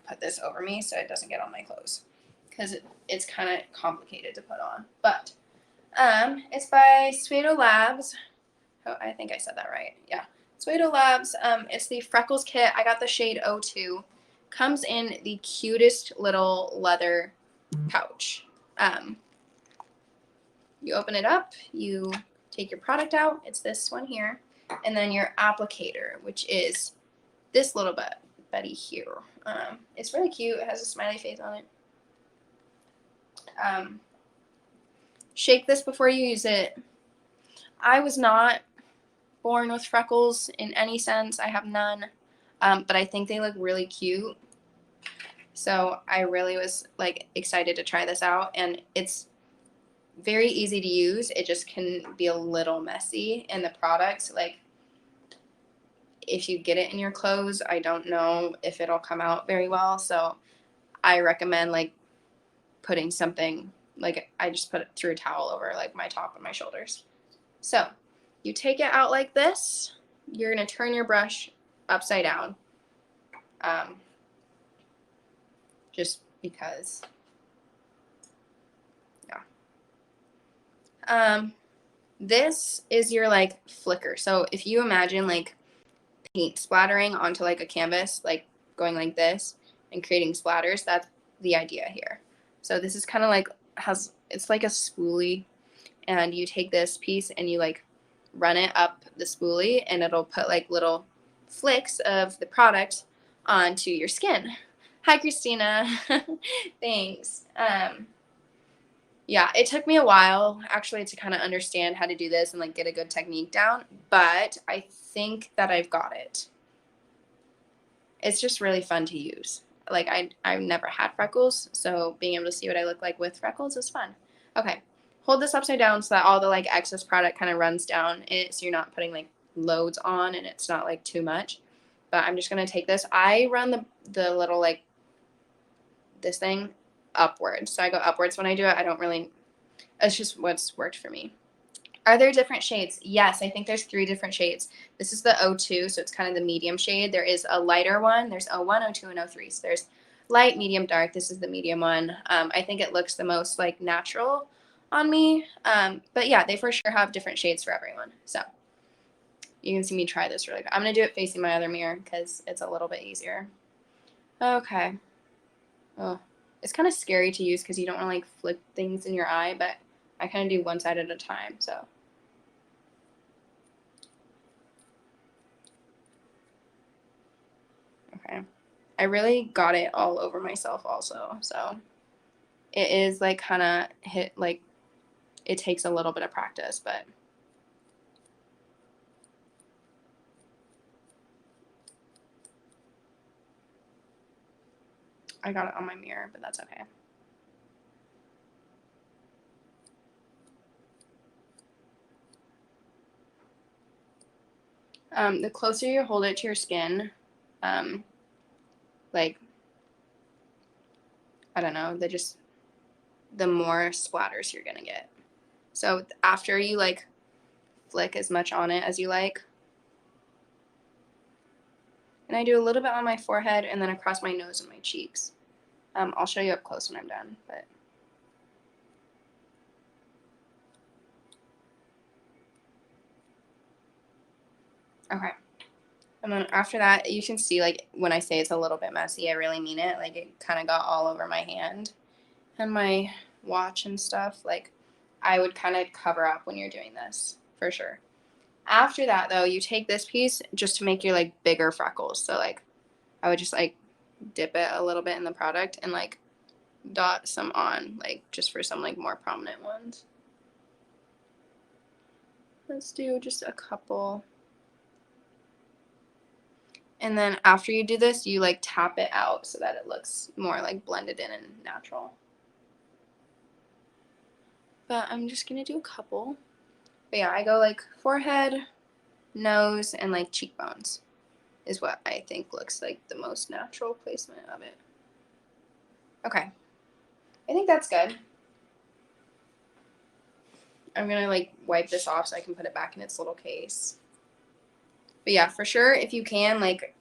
put this over me so it doesn't get on my clothes because it's kind of complicated to put on. But it's by Suedo Labs. Oh, I think I said that right. Yeah, Suedo Labs, it's the Freckles kit. I got the shade 02. Comes in the cutest little leather pouch. You open it up, you take your product out, it's this one here, and then your applicator, which is this little buddy here. It's really cute, it has a smiley face on it. Shake this before you use it. I was not born with freckles in any sense, I have none, but I think they look really cute. So I really was like excited to try this out, and it's very easy to use. It just can be a little messy, and the product, like, if you get it in your clothes, I don't know if it'll come out very well. So I recommend like putting something, like I just put it through a towel over like my top and my shoulders. So you take it out like this. You're gonna turn your brush upside down, just because. This is your like flicker. So if you imagine like paint splattering onto like a canvas, like going like this and creating splatters, that's the idea here. So this is kind of like it's like a spoolie, and you take this piece and you like run it up the spoolie, and it'll put like little flicks of the product onto your skin. Hi, Christina. Thanks. Yeah, it took me a while actually to kind of understand how to do this and like get a good technique down, but I think that I've got it. It's just really fun to use. Like I've never had freckles, so being able to see what I look like with freckles is fun. Okay, hold this upside down so that all the like excess product kind of runs down it, so you're not putting like loads on and it's not like too much. But I'm just gonna take this. I run the little like this thing upwards, so I go upwards when I do it. I don't really. It's just what's worked for me. Are there different shades? Yes, I think there's 3 different shades. This is the 02, so it's kind of the medium shade. There is a lighter one. There's 01, 02, and 03. So there's light, medium, dark. This is the medium one. I think it looks the most like natural on me. But yeah, they for sure have different shades for everyone. So you can see me try this really good. I'm going to do it facing my other mirror because it's a little bit easier. Okay. Oh, it's kind of scary to use because you don't want to like flick things in your eye, but I kind of do one side at a time, so. Okay. I really got it all over myself also, so. It is like kind of like, it takes a little bit of practice, but. I got it on my mirror, but that's okay. The closer you hold it to your skin, like, I don't know, the more splatters you're gonna get. So after you like flick as much on it as you like, and I do a little bit on my forehead and then across my nose and my cheeks. I'll show you up close when I'm done, but. Okay. And then after that, you can see, like, when I say it's a little bit messy, I really mean it. Like, it kind of got all over my hand and my watch and stuff. Like, I would kind of cover up when you're doing this, for sure. After that, though, you take this piece just to make your, like, bigger freckles. So, like, I would just, like, dip it a little bit in the product and, like, dot some on, like, just for some, like, more prominent ones. Let's do just a couple. And then after you do this, you like tap it out so that it looks more like blended in and natural. But I'm just gonna do a couple. But yeah, I go like forehead, nose, and like cheekbones is what I think looks like the most natural placement of it. Okay, I think that's good. I'm gonna like wipe this off so I can put it back in its little case. But yeah, for sure, if you can, like,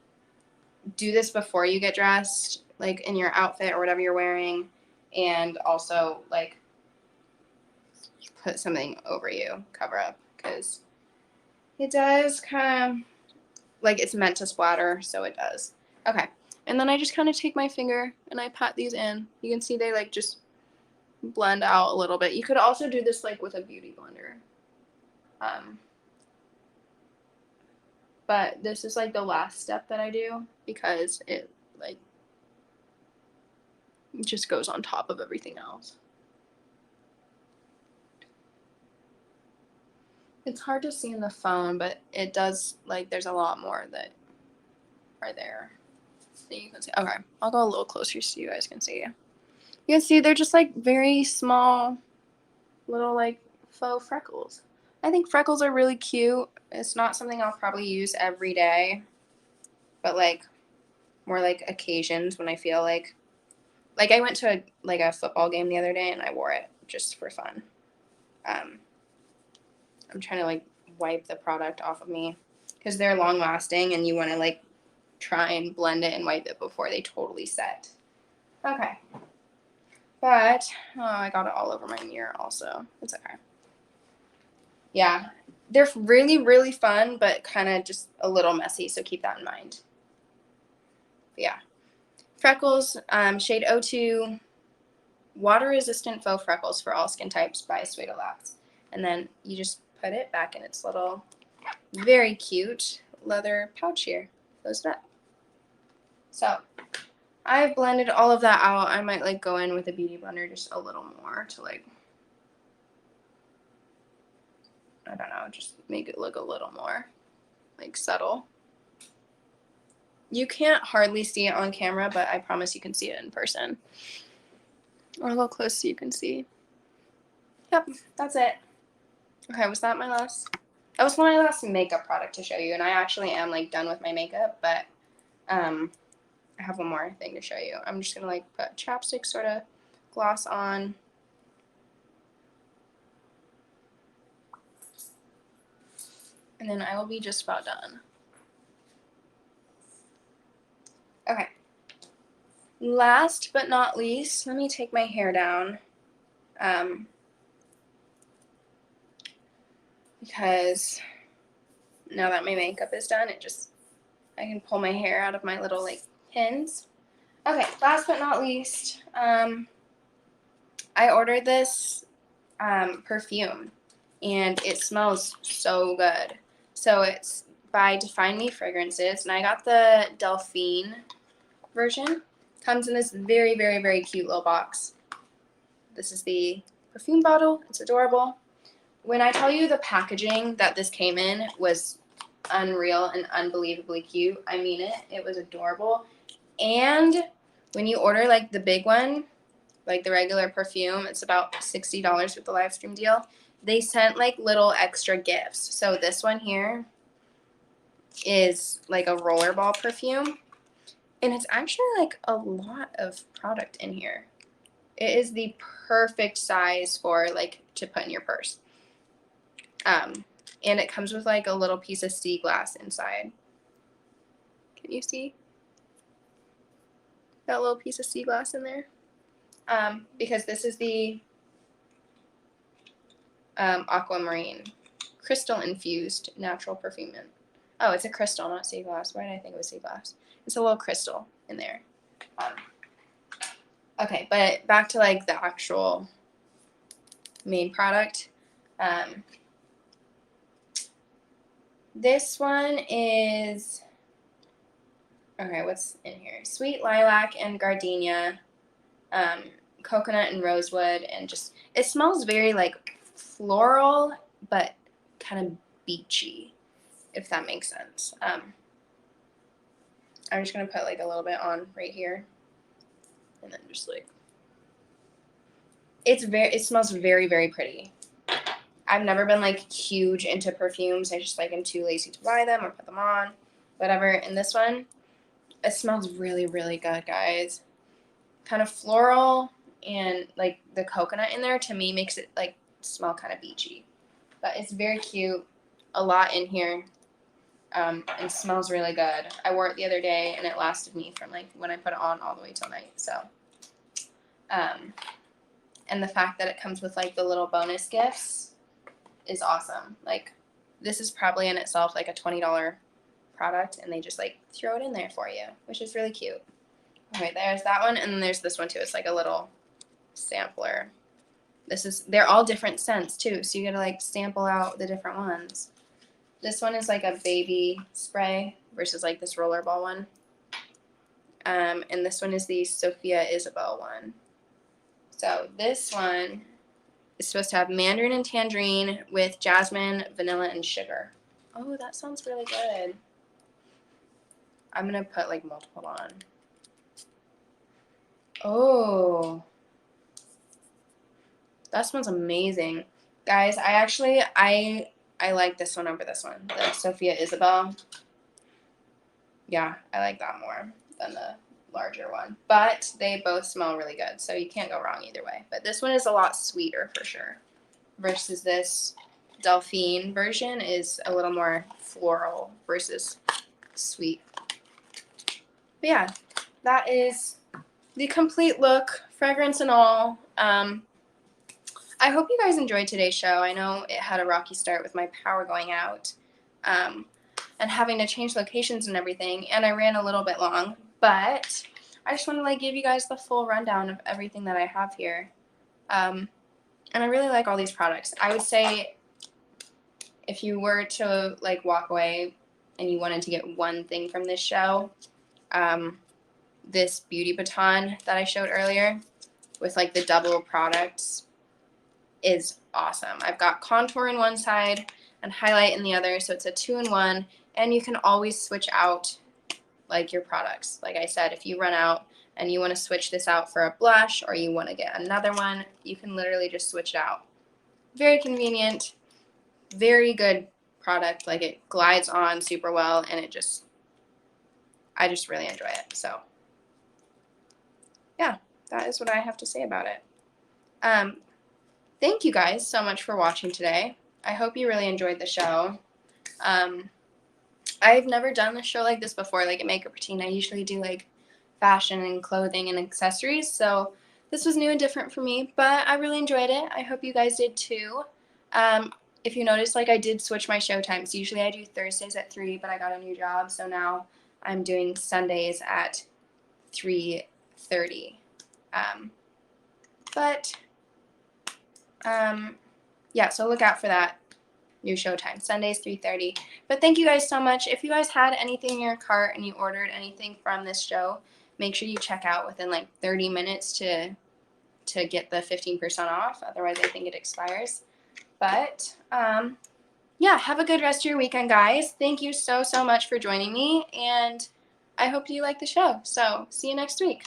do this before you get dressed, like in your outfit or whatever you're wearing, and also like put something over you, cover up, because it does kind of like it's meant to splatter, so it does. Okay, and then I just kind of take my finger and I pat these in. You can see they like just blend out a little bit. You could also do this like with a beauty blender. But this is like the last step that I do because it like just goes on top of everything else. It's hard to see in the phone, but it does, like, there's a lot more that are there that you can see. Okay, I'll go a little closer so you guys can see. You can see they're just like very small little like faux freckles. I think freckles are really cute. It's not something I'll probably use every day, but like more like occasions when I feel like I went to a football game the other day and I wore it just for fun. I'm trying to like wipe the product off of me because they're long lasting and you want to like try and blend it and wipe it before they totally set. Okay. But, oh, I got it all over my mirror also. It's okay. Yeah. They're really, really fun, but kind of just a little messy, so keep that in mind. But yeah. Freckles, shade 02, water-resistant faux freckles for all skin types by Suedo Labs. And then you just put it back in its little, very cute leather pouch here. Close it up. So, I've blended all of that out. I might like go in with a beauty blender just a little more to like, I don't know, just make it look a little more like subtle. You can't hardly see it on camera, but I promise you can see it in person. Or a little close so you can see. Yep, that's it. Okay, was that my last? That was my last makeup product to show you, and I actually am like done with my makeup, but I have one more thing to show you. I'm just gonna like put chapstick sort of gloss on. And then I will be just about done. Okay. Last but not least, let me take my hair down. Because now that my makeup is done, I can pull my hair out of my little like pins. Okay, last but not least, I ordered this perfume, and it smells so good. So it's by Define Me Fragrances, and I got the Delphine version. Comes in this very, very, very cute little box. This is the perfume bottle. It's adorable. When I tell you the packaging that this came in was unreal and unbelievably cute, I mean it. It was adorable. And when you order like the big one, like the regular perfume, it's about $60 with the live stream deal. They sent like little extra gifts. So this one here is like a rollerball perfume. And it's actually like a lot of product in here. It is the perfect size for like to put in your purse. And it comes with like a little piece of sea glass inside. Can you see that little piece of sea glass in there? Because this is the aquamarine crystal infused natural perfume. Oh, it's a crystal, not sea glass. Why did I think it was sea glass? It's a little crystal in there. Okay, but back to like the actual main product. This one is, okay, what's in here? Sweet lilac and gardenia, coconut and rosewood, and just, it smells very like floral, but kind of beachy, if that makes sense. I'm just going to put like a little bit on right here, and then just like, it smells very, very pretty. I've never been like huge into perfumes. I just like am too lazy to buy them or put them on, whatever. And this one, it smells really, really good, guys. Kind of floral, and like the coconut in there to me makes it like smell kind of beachy. But it's very cute. A lot in here. And smells really good. I wore it the other day and it lasted me from like when I put it on all the way till night. So, and the fact that it comes with like the little bonus gifts is awesome. Like, this is probably in itself like a $20 product, and they just like throw it in there for you, which is really cute. Okay, there's that one, and then there's this one too. It's like a little sampler. They're all different scents too, so you gotta like sample out the different ones. This one is like a baby spray versus like this rollerball one. And this one is the Sophia Isabel one. So this one is supposed to have mandarin and tangerine with jasmine, vanilla, and sugar. Oh, that sounds really good. I'm gonna put like multiple on. Oh, that smells amazing. Guys, I like this one over this one, the Sophia Isabel. Yeah, I like that more than the larger one. But they both smell really good, so you can't go wrong either way. But this one is a lot sweeter for sure. Versus this Delphine version is a little more floral versus sweet. But yeah, that is the complete look, fragrance and all. I hope you guys enjoyed today's show. I know it had a rocky start with my power going out and having to change locations and everything, and I ran a little bit long, but I just want to like give you guys the full rundown of everything that I have here. And I really like all these products. I would say if you were to like walk away and you wanted to get one thing from this show, this beauty baton that I showed earlier with like the double products is awesome. I've got contour in one side and highlight in the other, so it's a 2-in-1, and you can always switch out like your products. Like I said, if you run out and you want to switch this out for a blush or you want to get another one, you can literally just switch it out. Very convenient, very good product. Like it glides on super well, and I just really enjoy it. So yeah, that is what I have to say about it. Thank you guys so much for watching today. I hope you really enjoyed the show. I've never done a show like this before, like a makeup routine. I usually do like fashion and clothing and accessories, so this was new and different for me, but I really enjoyed it. I hope you guys did too. If you notice, like I did switch my show times. Usually I do Thursdays at 3, but I got a new job, so now I'm doing Sundays at 3:30. Yeah, so look out for that new show time, Sundays 3:30. But thank you guys so much. If you guys had anything in your cart and you ordered anything from this show, make sure you check out within like 30 minutes to get the 15% off. Otherwise, I think it expires. But yeah, have a good rest of your weekend, guys. Thank you so much for joining me, and I hope you like the show. So see you next week.